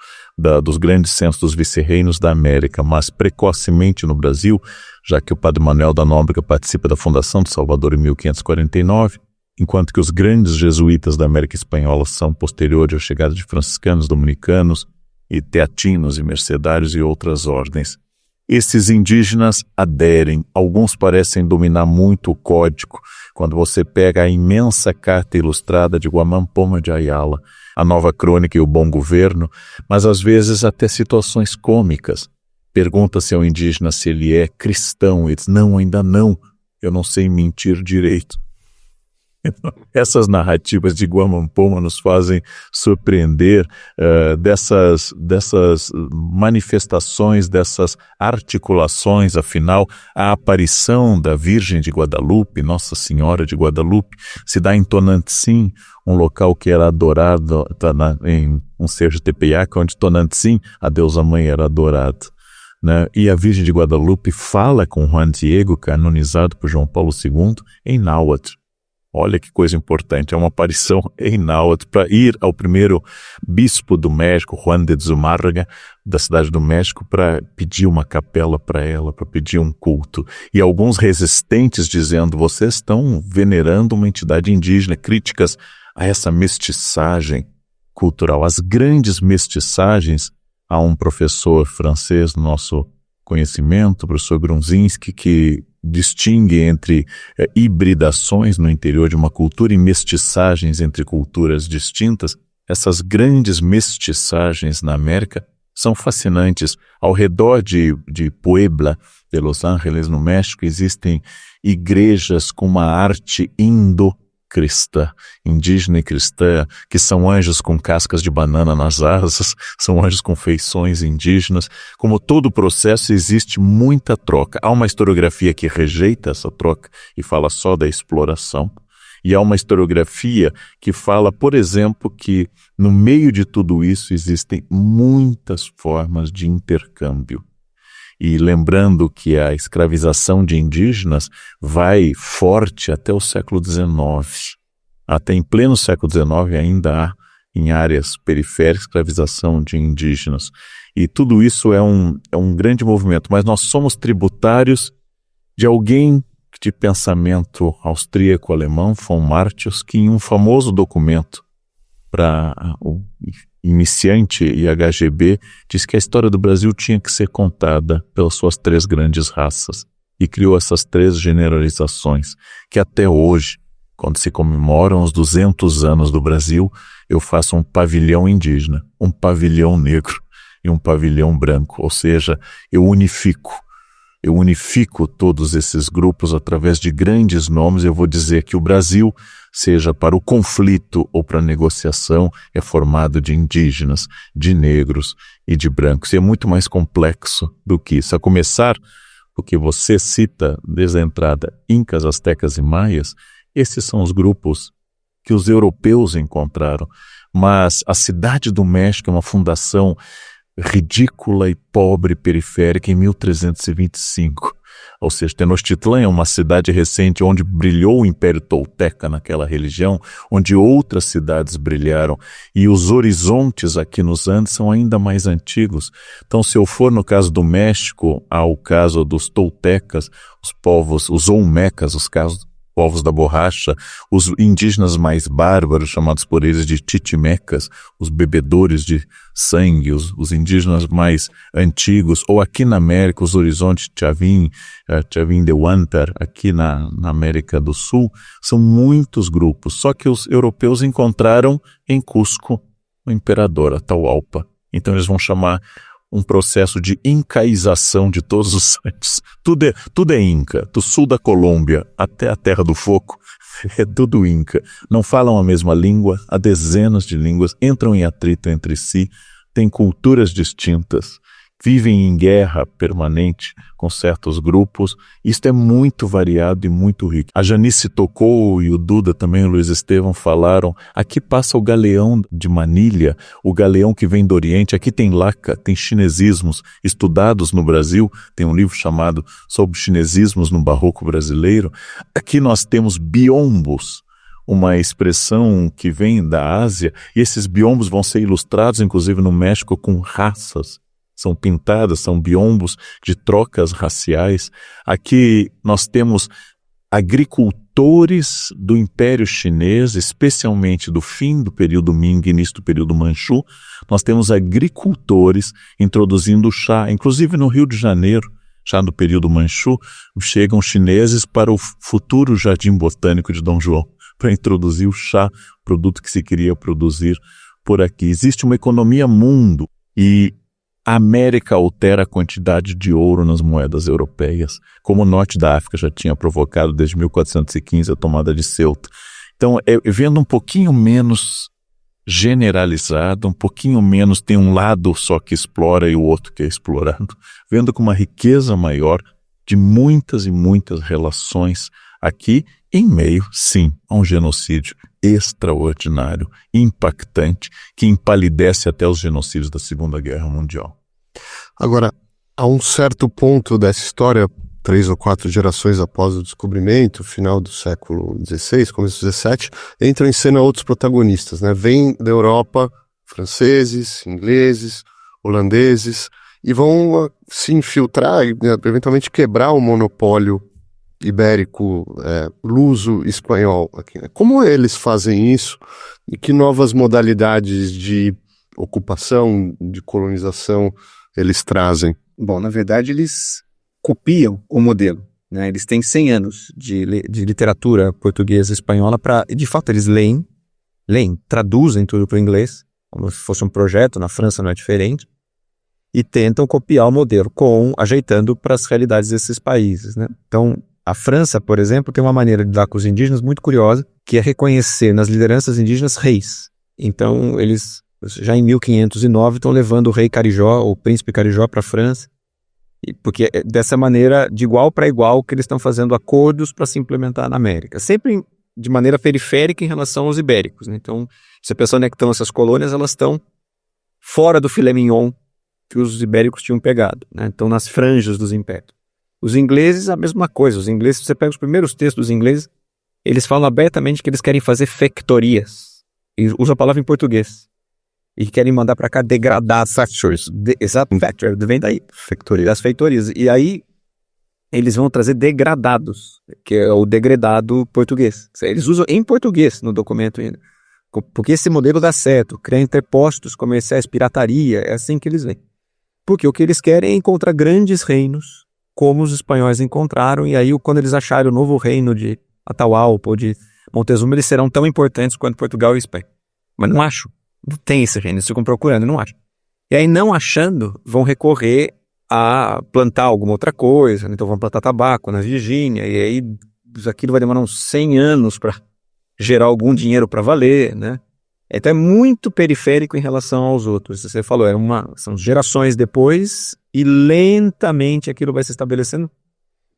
dos grandes centros dos vice-reinos da América, mas precocemente no Brasil, já que o padre Manuel da Nóbrega participa da fundação de Salvador em 1549, enquanto que os grandes jesuítas da América Espanhola são posteriores à chegada de franciscanos, dominicanos e teatinos e mercedários e outras ordens. Esses indígenas aderem, alguns parecem dominar muito o código. Quando você pega a imensa carta ilustrada de Guamán Poma de Ayala, a Nova Crônica e o Bom Governo, mas às vezes até situações cômicas. Pergunta-se ao indígena se ele é cristão, ele diz, não, ainda não, eu não sei mentir direito. Essas narrativas de Guamán Poma nos fazem surpreender dessas manifestações, dessas articulações. Afinal, a aparição da Virgem de Guadalupe, Nossa Senhora de Guadalupe, se dá em Tonantzin, um local que era adorado em um Serra Tepeyac, onde Tonantzin, a deusa mãe, era adorada. Né? E a Virgem de Guadalupe fala com Juan Diego, canonizado por João Paulo II, em náhuatl. Olha que coisa importante, é uma aparição em náhuatl para ir ao primeiro bispo do México, Juan de Zumárraga, da cidade do México, para pedir uma capela para ela, para pedir um culto. E alguns resistentes dizendo, vocês estão venerando uma entidade indígena, críticas a essa mestiçagem cultural. As grandes mestiçagens, há um professor francês no nosso conhecimento, o professor Grunzinski, que distingue entre hibridações no interior de uma cultura e mestiçagens entre culturas distintas. Essas grandes mestiçagens na América são fascinantes. Ao redor de Puebla, de Los Angeles, no México, existem igrejas com uma arte indo-cristã, indígena e cristã, que são anjos com cascas de banana nas asas, são anjos com feições indígenas. Como todo o processo, existe muita troca. Há uma historiografia que rejeita essa troca e fala só da exploração. E há uma historiografia que fala, por exemplo, que no meio de tudo isso existem muitas formas de intercâmbio. E lembrando que a escravização de indígenas vai forte até o século XIX. Até em pleno século XIX ainda há, em áreas periféricas, escravização de indígenas. E tudo isso é um grande movimento, mas nós somos tributários de alguém de pensamento austríaco-alemão, von Martius, que em um famoso documento para o iniciante IHGB, diz que a história do Brasil tinha que ser contada pelas suas três grandes raças e criou essas três generalizações, que até hoje, quando se comemoram os 200 anos do Brasil, eu faço um pavilhão indígena, um pavilhão negro e um pavilhão branco, ou seja, eu unifico todos esses grupos através de grandes nomes. Eu vou dizer que o Brasil, seja para o conflito ou para a negociação, é formado de indígenas, de negros e de brancos. E é muito mais complexo do que isso. A começar, porque você cita desde a entrada incas, astecas e maias, esses são os grupos que os europeus encontraram. Mas a Cidade do México é uma fundação ridícula e pobre periférica em 1325. Ou seja, Tenochtitlan é uma cidade recente onde brilhou o Império Tolteca naquela religião, onde outras cidades brilharam, e os horizontes aqui nos Andes são ainda mais antigos. Então, se eu for no caso do México, ao caso dos Toltecas, os povos, os Olmecas, os povos da borracha, os indígenas mais bárbaros, chamados por eles de chichimecas, os bebedores de sangue, os indígenas mais antigos, ou aqui na América, os horizontes Chavin de Huántar, aqui na América do Sul, são muitos grupos, só que os europeus encontraram em Cusco o imperador Atahualpa. Então eles vão chamar um processo de incaização de todos os antes. Tudo é Inca, do sul da Colômbia até a Terra do Fogo, é tudo Inca. Não falam a mesma língua, há dezenas de línguas, entram em atrito entre si, têm culturas distintas, vivem em guerra permanente com certos grupos. Isto é muito variado e muito rico. A Janice tocou, e o Duda também, o Luiz Estevão falaram, aqui passa o galeão de Manilha, o galeão que vem do Oriente. Aqui tem laca, tem chinesismos estudados no Brasil, tem um livro chamado sobre chinesismos no Barroco Brasileiro. Aqui nós temos biombos, uma expressão que vem da Ásia, e esses biombos vão ser ilustrados, inclusive no México, com raças. São pintadas, são biombos de trocas raciais. Aqui nós temos agricultura agricultores do Império Chinês, especialmente do fim do período Ming e início do período Manchu. Nós temos agricultores introduzindo o chá, inclusive no Rio de Janeiro, já no período Manchu, chegam chineses para o futuro Jardim Botânico de Dom João, para introduzir o chá, produto que se queria produzir por aqui. Existe uma economia mundo e a América altera a quantidade de ouro nas moedas europeias, como o norte da África já tinha provocado desde 1415 a tomada de Ceuta. Então, vendo um pouquinho menos generalizado, um pouquinho menos, tem um lado só que explora e o outro que é explorado, vendo com uma riqueza maior de muitas e muitas relações aqui, em meio, sim, a um genocídio extraordinário, impactante, que empalidece até os genocídios da Segunda Guerra Mundial. Agora, a um certo ponto dessa história, 3 ou 4 gerações após o descobrimento, final do século XVI, começo do XVII, entram em cena outros protagonistas, né? Vêm da Europa franceses, ingleses, holandeses, e vão se infiltrar e eventualmente quebrar o monopólio ibérico, luso-espanhol aqui, né? Como eles fazem isso e que novas modalidades de ocupação, de colonização eles trazem? Bom, na verdade eles copiam o modelo, né? Eles têm 100 anos de literatura portuguesa e espanhola de fato eles leem, traduzem tudo para o inglês, como se fosse um projeto, na França não é diferente, e tentam copiar o modelo, ajeitando para as realidades desses países, né? Então, a França, por exemplo, tem uma maneira de lidar com os indígenas muito curiosa, que é reconhecer nas lideranças indígenas reis. Então, eles, já em 1509, estão levando o rei Carijó, o príncipe Carijó, para a França, porque é dessa maneira, de igual para igual, que eles estão fazendo acordos para se implementar na América. Sempre de maneira periférica em relação aos ibéricos, né? Então, se você pensar onde é que estão essas colônias, elas estão fora do filé mignon que os ibéricos tinham pegado, né? Então, nas franjas dos impérios. Os ingleses, a mesma coisa. Os ingleses, se você pega os primeiros textos dos ingleses, eles falam abertamente que eles querem fazer factorias. E usam a palavra em português. E querem mandar para cá degradar factories. Exato, factory, vem daí. Factoria. Das feitorias. E aí, eles vão trazer degradados, que é o degradado português. Eles usam em português no documento ainda. Porque esse modelo dá certo. Cria interpostos comerciais, pirataria, é assim que eles vêm. Porque o que eles querem é encontrar grandes reinos, como os espanhóis encontraram, e aí quando eles acharem o novo reino de Atahualpa ou de Montezuma, eles serão tão importantes quanto Portugal e Espanha. Mas não acham. Não tem esse reino, eles ficam procurando e não acham. E aí, não achando, vão recorrer a plantar alguma outra coisa, né? Então vão plantar tabaco na Virgínia, e aí aquilo vai demorar uns 100 anos para gerar algum dinheiro para valer, né? Então é muito periférico em relação aos outros. Você falou, são gerações depois e lentamente aquilo vai se estabelecendo.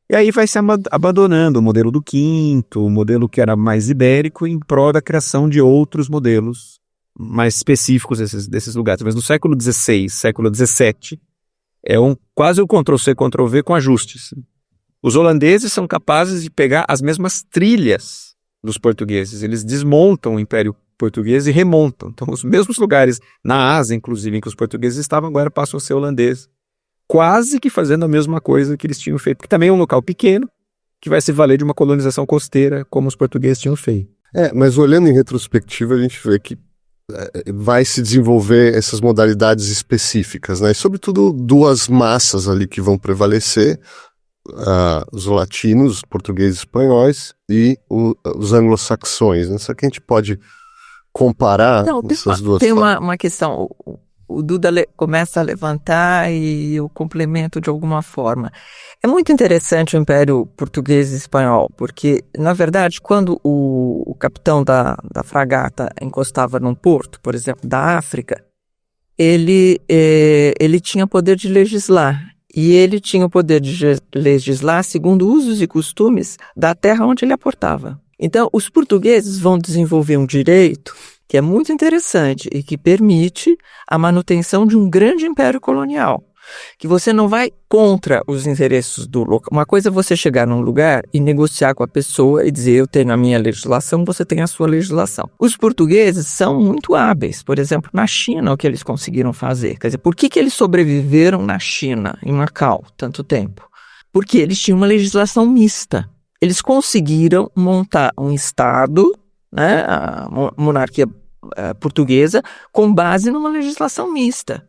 E aí vai se abandonando o modelo do quinto, o modelo que era mais ibérico, em prol da criação de outros modelos mais específicos desses lugares. Mas no século XVI, século XVII, é quase o Ctrl-C, Ctrl-V com ajustes. Os holandeses são capazes de pegar as mesmas trilhas dos portugueses. Eles desmontam o Império Português e remontam. Então, os mesmos lugares, na Ásia, inclusive, em que os portugueses estavam, agora passam a ser holandeses. Quase que fazendo a mesma coisa que eles tinham feito, que também é um local pequeno, que vai se valer de uma colonização costeira, como os portugueses tinham feito. Mas olhando em retrospectiva, a gente vê que vai se desenvolver essas modalidades específicas, né? E, sobretudo, duas massas ali que vão prevalecer, os latinos, os portugueses e espanhóis, e os anglo-saxões, né? Só que a gente pode comparar essas duas Tem uma questão. O Duda começa a levantar e eu complemento de alguma forma. É muito interessante o Império Português e Espanhol, porque, na verdade, quando o capitão da fragata encostava num porto, por exemplo, da África, ele tinha poder de legislar. E ele tinha o poder de legislar segundo usos e costumes da terra onde ele aportava. Então, os portugueses vão desenvolver um direito que é muito interessante e que permite a manutenção de um grande império colonial, que você não vai contra os interesses do local. Uma coisa é você chegar num lugar e negociar com a pessoa e dizer, eu tenho a minha legislação, você tem a sua legislação. Os portugueses são muito hábeis, por exemplo, na China, o que eles conseguiram fazer. Quer dizer, por que eles sobreviveram na China, em Macau, tanto tempo? Porque eles tinham uma legislação mista. eles conseguiram montar um Estado, né, a monarquia portuguesa, com base numa legislação mista.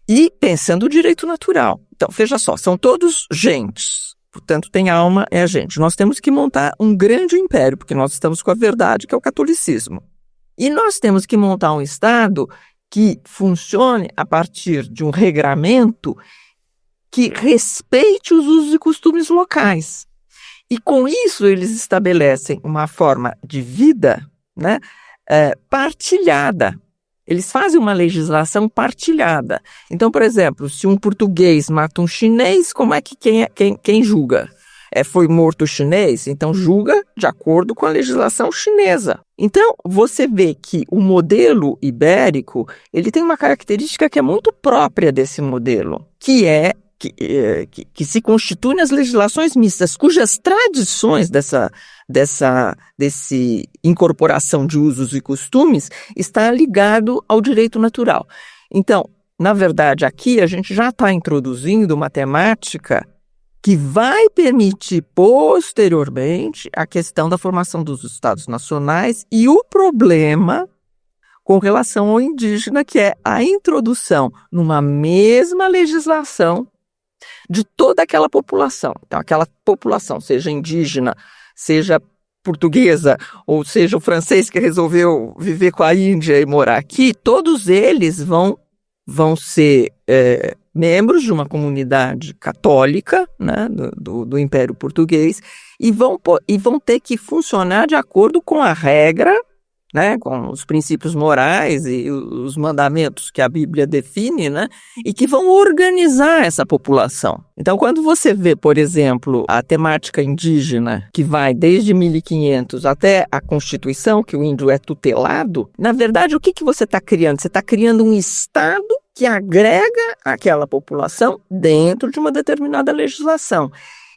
E pensando o direito natural. Então, veja só, são todos gentes, portanto tem alma, é a gente. Nós temos que montar um grande império, porque nós estamos com a verdade, que é o catolicismo. E nós temos que montar um Estado que funcione a partir de um regramento que respeite os usos e costumes locais. E com isso eles estabelecem uma forma de vida, né, partilhada. Eles fazem uma legislação partilhada. Então, por exemplo, se um português mata um chinês, como é que quem julga? Foi morto o chinês? Então julga de acordo com a legislação chinesa. Então, você vê que o modelo ibérico, ele tem uma característica que é muito própria desse modelo, que é que se constitui nas legislações mistas, cujas tradições desse incorporação de usos e costumes está ligado ao direito natural. Então, na verdade, aqui a gente já está introduzindo uma temática que vai permitir posteriormente a questão da formação dos Estados nacionais e o problema com relação ao indígena, que é a introdução numa mesma legislação de toda aquela população. Então, aquela população, seja indígena, seja portuguesa, ou seja o francês que resolveu viver com a Índia e morar aqui, todos eles vão ser membros de uma comunidade católica, né, do Império Português, e vão ter que funcionar de acordo com a regra, né, com os princípios morais e os mandamentos que a Bíblia define, né, e que vão organizar essa população. Então, quando você vê, por exemplo, a temática indígena, que vai desde 1500 até a Constituição, que o índio é tutelado, na verdade, o que você está criando? Você está criando um Estado que agrega aquela população dentro de uma determinada legislação.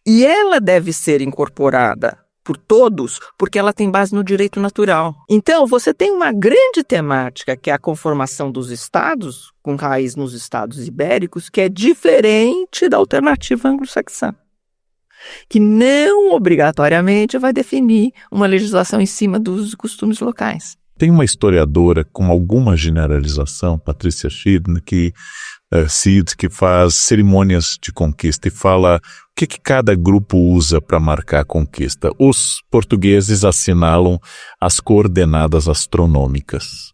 E ela deve ser incorporada por todos, porque ela tem base no direito natural. Então, você tem uma grande temática, que é a conformação dos estados, com raiz nos estados ibéricos, que é diferente da alternativa anglo-saxã, que não obrigatoriamente vai definir uma legislação em cima dos costumes locais. Tem uma historiadora com alguma generalização, Patrícia Cid, que faz cerimônias de conquista e fala o que cada grupo usa para marcar a conquista. Os portugueses assinalam as coordenadas astronômicas.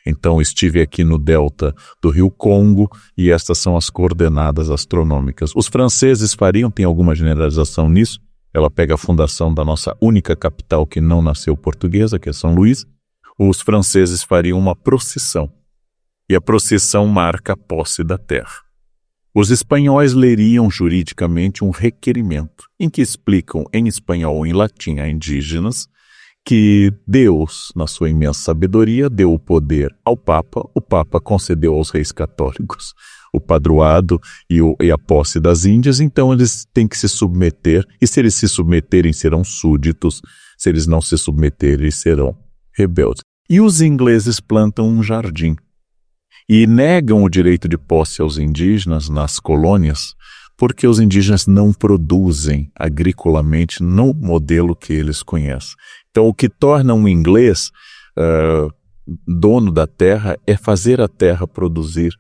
Então, estive aqui no delta do Rio Congo e estas são as coordenadas astronômicas. Os franceses tem alguma generalização nisso? Ela pega a fundação da nossa única capital que não nasceu portuguesa, que é São Luís. Os franceses fariam uma procissão, e a procissão marca a posse da terra. Os espanhóis leriam juridicamente um requerimento, em que explicam em espanhol ou em latim a indígenas que Deus, na sua imensa sabedoria, deu o poder ao Papa, o Papa concedeu aos reis católicos o padroado e a posse das Índias, então eles têm que se submeter, e se eles se submeterem serão súditos, se eles não se submeterem serão rebeldes. E os ingleses plantam um jardim e negam o direito de posse aos indígenas nas colônias, porque os indígenas não produzem agricolamente no modelo que eles conhecem. Então, o que torna um inglês dono da terra é fazer a terra produzir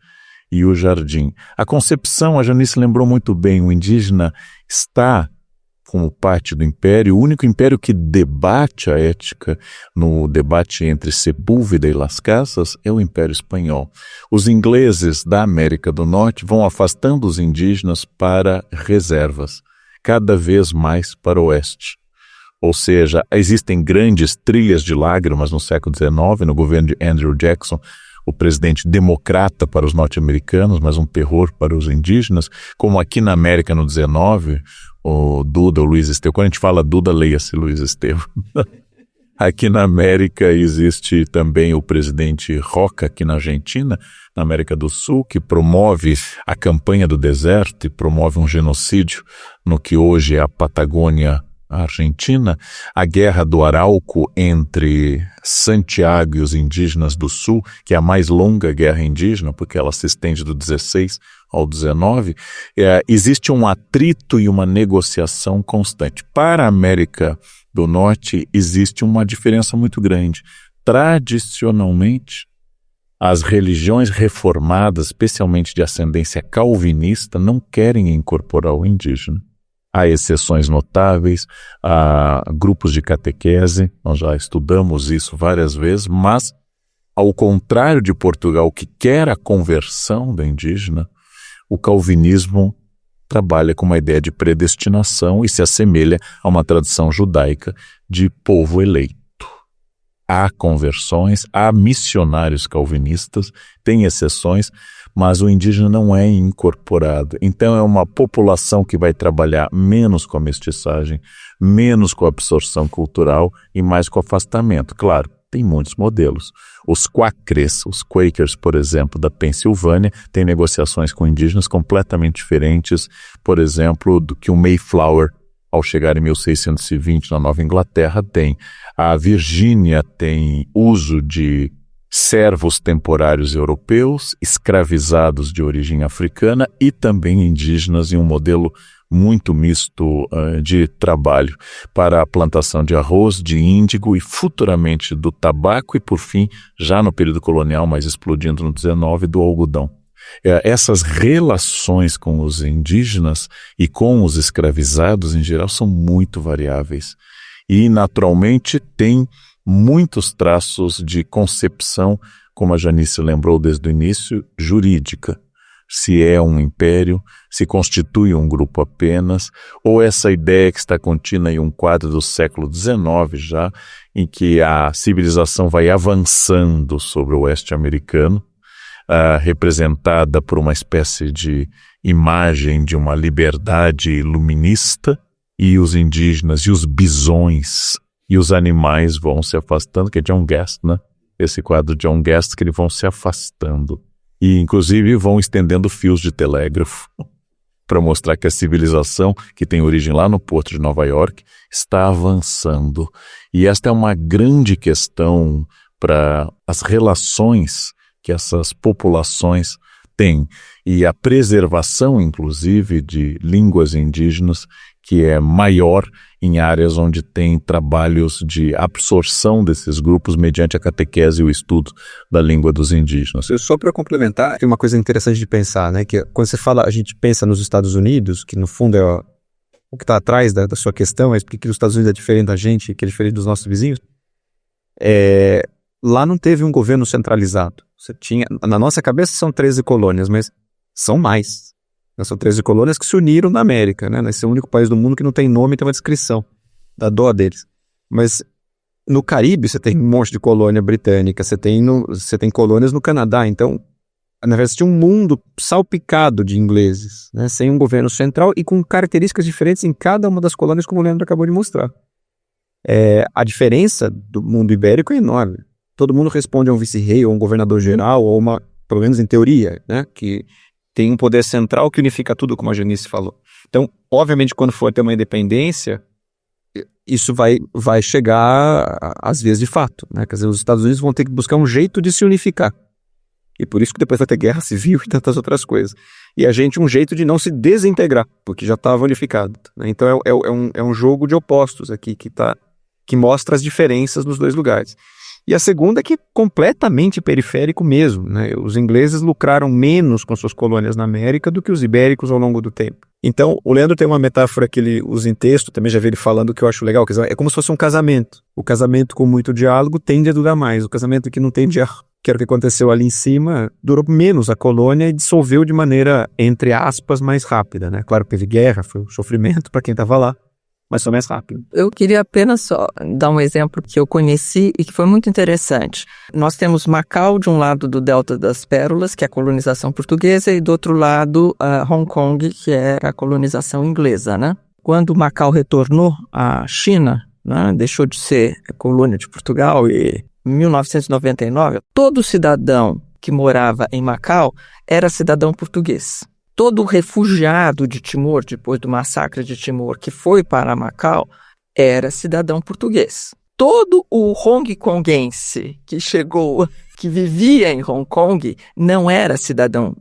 e o jardim. A concepção, a Janice lembrou muito bem, o indígena está como parte do império, o único império que debate a ética no debate entre Sepúlveda e Las Casas é o Império Espanhol. Os ingleses da América do Norte vão afastando os indígenas para reservas, cada vez mais para o oeste. Ou seja, existem grandes trilhas de lágrimas no século XIX, no governo de Andrew Jackson, o presidente democrata para os norte-americanos, mas um terror para os indígenas, como aqui na América no XIX, o Duda, o Luiz Estevam. Quando a gente fala Duda, leia-se Luiz Estevam. Aqui na América existe também o presidente Roca, aqui na Argentina, na América do Sul, que promove a campanha do deserto e promove um genocídio no que hoje é a Patagônia Argentina, a Guerra do Arauco entre Santiago e os indígenas do Sul, que é a mais longa guerra indígena, porque ela se estende do 16 ao XIX, existe um atrito e uma negociação constante. Para a América do Norte, existe uma diferença muito grande. Tradicionalmente, as religiões reformadas, especialmente de ascendência calvinista, não querem incorporar o indígena. Há exceções notáveis, há grupos de catequese, nós já estudamos isso várias vezes, mas, ao contrário de Portugal, que quer a conversão do indígena, o calvinismo trabalha com uma ideia de predestinação e se assemelha a uma tradição judaica de povo eleito. Há conversões, há missionários calvinistas, tem exceções, mas o indígena não é incorporado. Então é uma população que vai trabalhar menos com a mestiçagem, menos com a absorção cultural e mais com o afastamento. Claro, tem muitos modelos. Os Quakers, por exemplo, da Pensilvânia, têm negociações com indígenas completamente diferentes, por exemplo, do que o Mayflower, ao chegar em 1620 na Nova Inglaterra, tem. A Virgínia tem uso de servos temporários europeus, escravizados de origem africana e também indígenas em um modelo muito misto de trabalho para a plantação de arroz, de índigo e futuramente do tabaco e, por fim, já no período colonial, mas explodindo no 19, do algodão. Essas relações com os indígenas e com os escravizados, em geral, são muito variáveis e, naturalmente, tem muitos traços de concepção, como a Janice lembrou desde o início, jurídica. Se é um império, se constitui um grupo apenas, ou essa ideia que está contida em um quadro do século XIX já, em que a civilização vai avançando sobre o oeste americano, representada por uma espécie de imagem de uma liberdade iluminista, e os indígenas e os bisões e os animais vão se afastando, que é John Guest, né? Esse quadro de John Guest, que eles vão se afastando. E, inclusive, vão estendendo fios de telégrafo para mostrar que a civilização, que tem origem lá no porto de Nova York, está avançando. E esta é uma grande questão para as relações que essas populações têm. E a preservação, inclusive, de línguas indígenas, que é maior em áreas onde tem trabalhos de absorção desses grupos mediante a catequese e o estudo da língua dos indígenas. Só para complementar, tem uma coisa interessante de pensar, né? Que quando você fala, a gente pensa nos Estados Unidos, que no fundo é o que está atrás da sua questão, é porque os Estados Unidos é diferente da gente, que é diferente dos nossos vizinhos. Lá não teve um governo centralizado. Você tinha, na nossa cabeça são 13 colônias, mas são mais. São 13 colônias que se uniram na América, né? Esse é o único país do mundo que não tem nome e tem uma descrição da dó deles. Mas no Caribe você tem um monte de colônia britânica, você tem colônias no Canadá. Então, na verdade, você tinha um mundo salpicado de ingleses, né? Sem um governo central e com características diferentes em cada uma das colônias, como o Leandro acabou de mostrar. A diferença do mundo ibérico é enorme. Todo mundo responde a um vice-rei ou um governador-geral, ou pelo menos em teoria, né? Que tem um poder central que unifica tudo, como a Janice falou. Então, obviamente, quando for ter uma independência, isso vai chegar às vezes de fato, né? Quer dizer, os Estados Unidos vão ter que buscar um jeito de se unificar. E por isso que depois vai ter guerra civil e tantas outras coisas. E a gente um jeito de não se desintegrar, porque já estava unificado, né? Então é um jogo de opostos aqui que mostra as diferenças nos dois lugares. E a segunda é que é completamente periférico mesmo, né? Os ingleses lucraram menos com suas colônias na América do que os ibéricos ao longo do tempo. Então, o Leandro tem uma metáfora que ele usa em texto, também já vi ele falando, que eu acho legal, quer dizer, é como se fosse um casamento. O casamento com muito diálogo tende a durar mais. O casamento que não tem diálogo, que era o que aconteceu ali em cima, durou menos a colônia e dissolveu de maneira, entre aspas, mais rápida, né? Claro que teve guerra, foi um sofrimento para quem estava lá, mas foi mais rápido. Eu queria apenas só dar um exemplo que eu conheci e que foi muito interessante. Nós temos Macau, de um lado do Delta das Pérolas, que é a colonização portuguesa, e do outro lado Hong Kong, que é a colonização inglesa, né? Quando Macau retornou à China, né, deixou de ser colônia de Portugal, e em 1999, todo cidadão que morava em Macau era cidadão português. Todo refugiado de Timor, depois do massacre de Timor, que foi para Macau, era cidadão português. Todo o hongkonguense que chegou que vivia em Hong Kong não era cidadão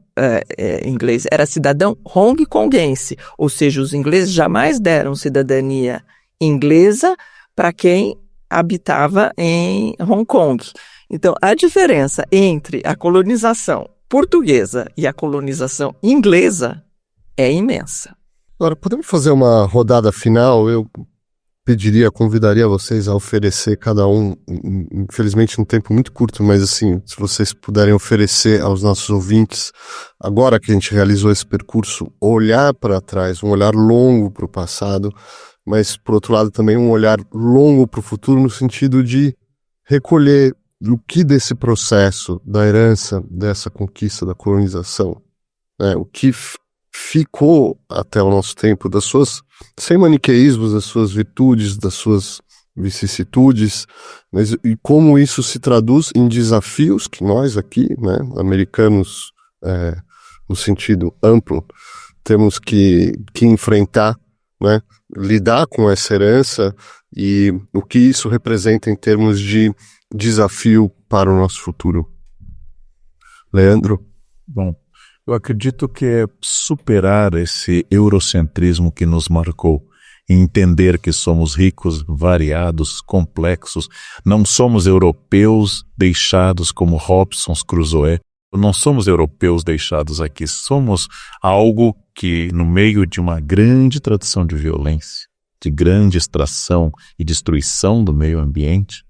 inglês, era cidadão hongkonguense, ou seja, os ingleses jamais deram cidadania inglesa para quem habitava em Hong Kong. Então, a diferença entre a colonização portuguesa e a colonização inglesa é imensa. Agora, podemos fazer uma rodada final? Eu convidaria vocês a oferecer cada um, infelizmente um tempo muito curto, mas assim, se vocês puderem oferecer aos nossos ouvintes, agora que a gente realizou esse percurso, olhar para trás, um olhar longo para o passado, mas por outro lado também um olhar longo para o futuro no sentido de recolher o que desse processo, da herança, dessa conquista, da colonização, né, o que ficou até o nosso tempo, sem maniqueísmos, das suas virtudes, das suas vicissitudes, mas e como isso se traduz em desafios que nós aqui, né, americanos, no sentido amplo, temos que enfrentar, né, lidar com essa herança e o que isso representa em termos de desafio para o nosso futuro. Leandro? Bom, eu acredito que é superar esse eurocentrismo que nos marcou e entender que somos ricos, variados, complexos. Não somos europeus deixados como Robson Crusoe. Não somos europeus deixados aqui. Somos algo que, no meio de uma grande tradição de violência, de grande extração e destruição do meio ambiente,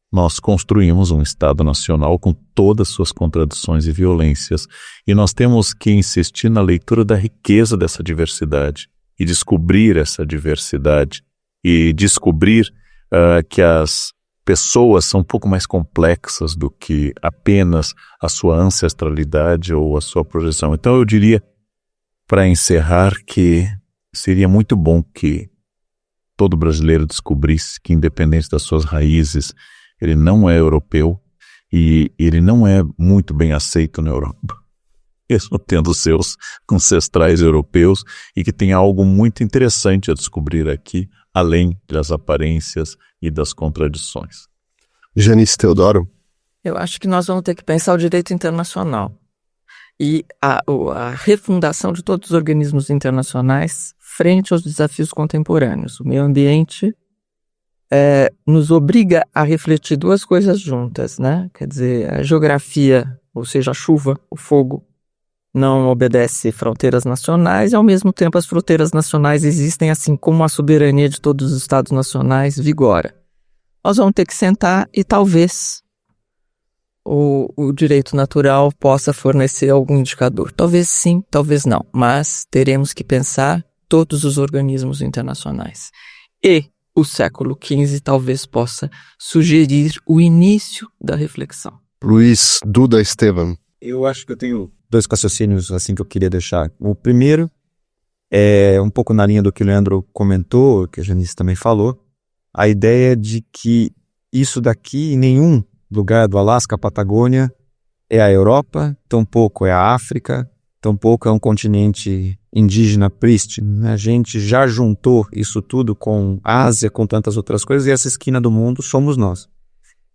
nós construímos um Estado Nacional com todas suas contradições e violências, e nós temos que insistir na leitura da riqueza dessa diversidade, e descobrir essa diversidade, e descobrir que as pessoas são um pouco mais complexas do que apenas a sua ancestralidade ou a sua projeção. Então eu diria, para encerrar, que seria muito bom que todo brasileiro descobrisse que, independente das suas raízes, ele não é europeu e ele não é muito bem aceito na Europa, mesmo tendo seus ancestrais europeus, e que tem algo muito interessante a descobrir aqui, além das aparências e das contradições. Janice Teodoro? Eu acho que nós vamos ter que pensar o direito internacional e a refundação de todos os organismos internacionais frente aos desafios contemporâneos. O meio ambiente nos obriga a refletir duas coisas juntas, né? Quer dizer, a geografia, ou seja, a chuva, o fogo, não obedece fronteiras nacionais e, ao mesmo tempo, as fronteiras nacionais existem, assim como a soberania de todos os estados nacionais vigora. Nós vamos ter que sentar e talvez o direito natural possa fornecer algum indicador. Talvez sim, talvez não, mas teremos que pensar todos os organismos internacionais. E o século XV talvez possa sugerir o início da reflexão. Luiz Duda Estevam. Eu acho que eu tenho 2 raciocínios assim que eu queria deixar. O primeiro é um pouco na linha do que o Leandro comentou, que a Janice também falou, a ideia de que isso daqui em nenhum lugar do Alasca à Patagônia é a Europa, tampouco é a África, tampouco é um continente indígena prístino. A gente já juntou isso tudo com a Ásia, com tantas outras coisas, e essa esquina do mundo somos nós.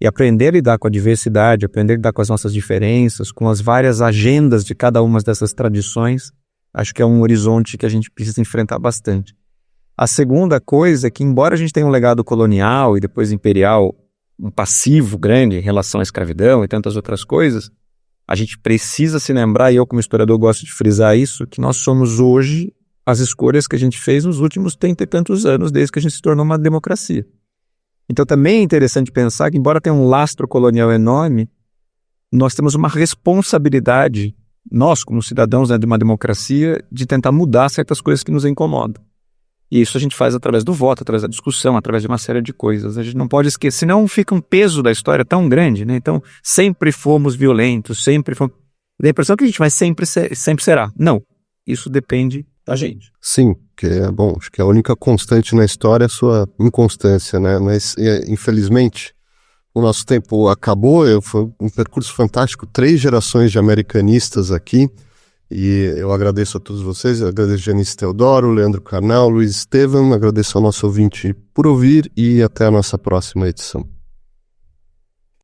E aprender a lidar com a diversidade, aprender a lidar com as nossas diferenças, com as várias agendas de cada uma dessas tradições, acho que é um horizonte que a gente precisa enfrentar bastante. A segunda coisa é que, embora a gente tenha um legado colonial e depois imperial, um passivo grande em relação à escravidão e tantas outras coisas, a gente precisa se lembrar, e eu como historiador gosto de frisar isso, que nós somos hoje as escolhas que a gente fez nos últimos 30 e tantos anos, desde que a gente se tornou uma democracia. Então também é interessante pensar que, embora tenha um lastro colonial enorme, nós temos uma responsabilidade, nós como cidadãos, né, de uma democracia, de tentar mudar certas coisas que nos incomodam. E isso a gente faz através do voto, através da discussão, através de uma série de coisas. A gente não pode esquecer, senão fica um peso da história tão grande, né? Então, sempre fomos violentos, sempre fomos... Dá a impressão que a gente vai sempre será. Não, isso depende da gente. Sim, que é bom, acho que a única constante na história é a sua inconstância, né? Mas, infelizmente, o nosso tempo acabou, foi um percurso fantástico, 3 gerações de americanistas aqui, e eu agradeço a todos vocês, eu agradeço a Janice Teodoro, Leandro Carnal, Luiz Estevam, agradeço ao nosso ouvinte por ouvir e até a nossa próxima edição.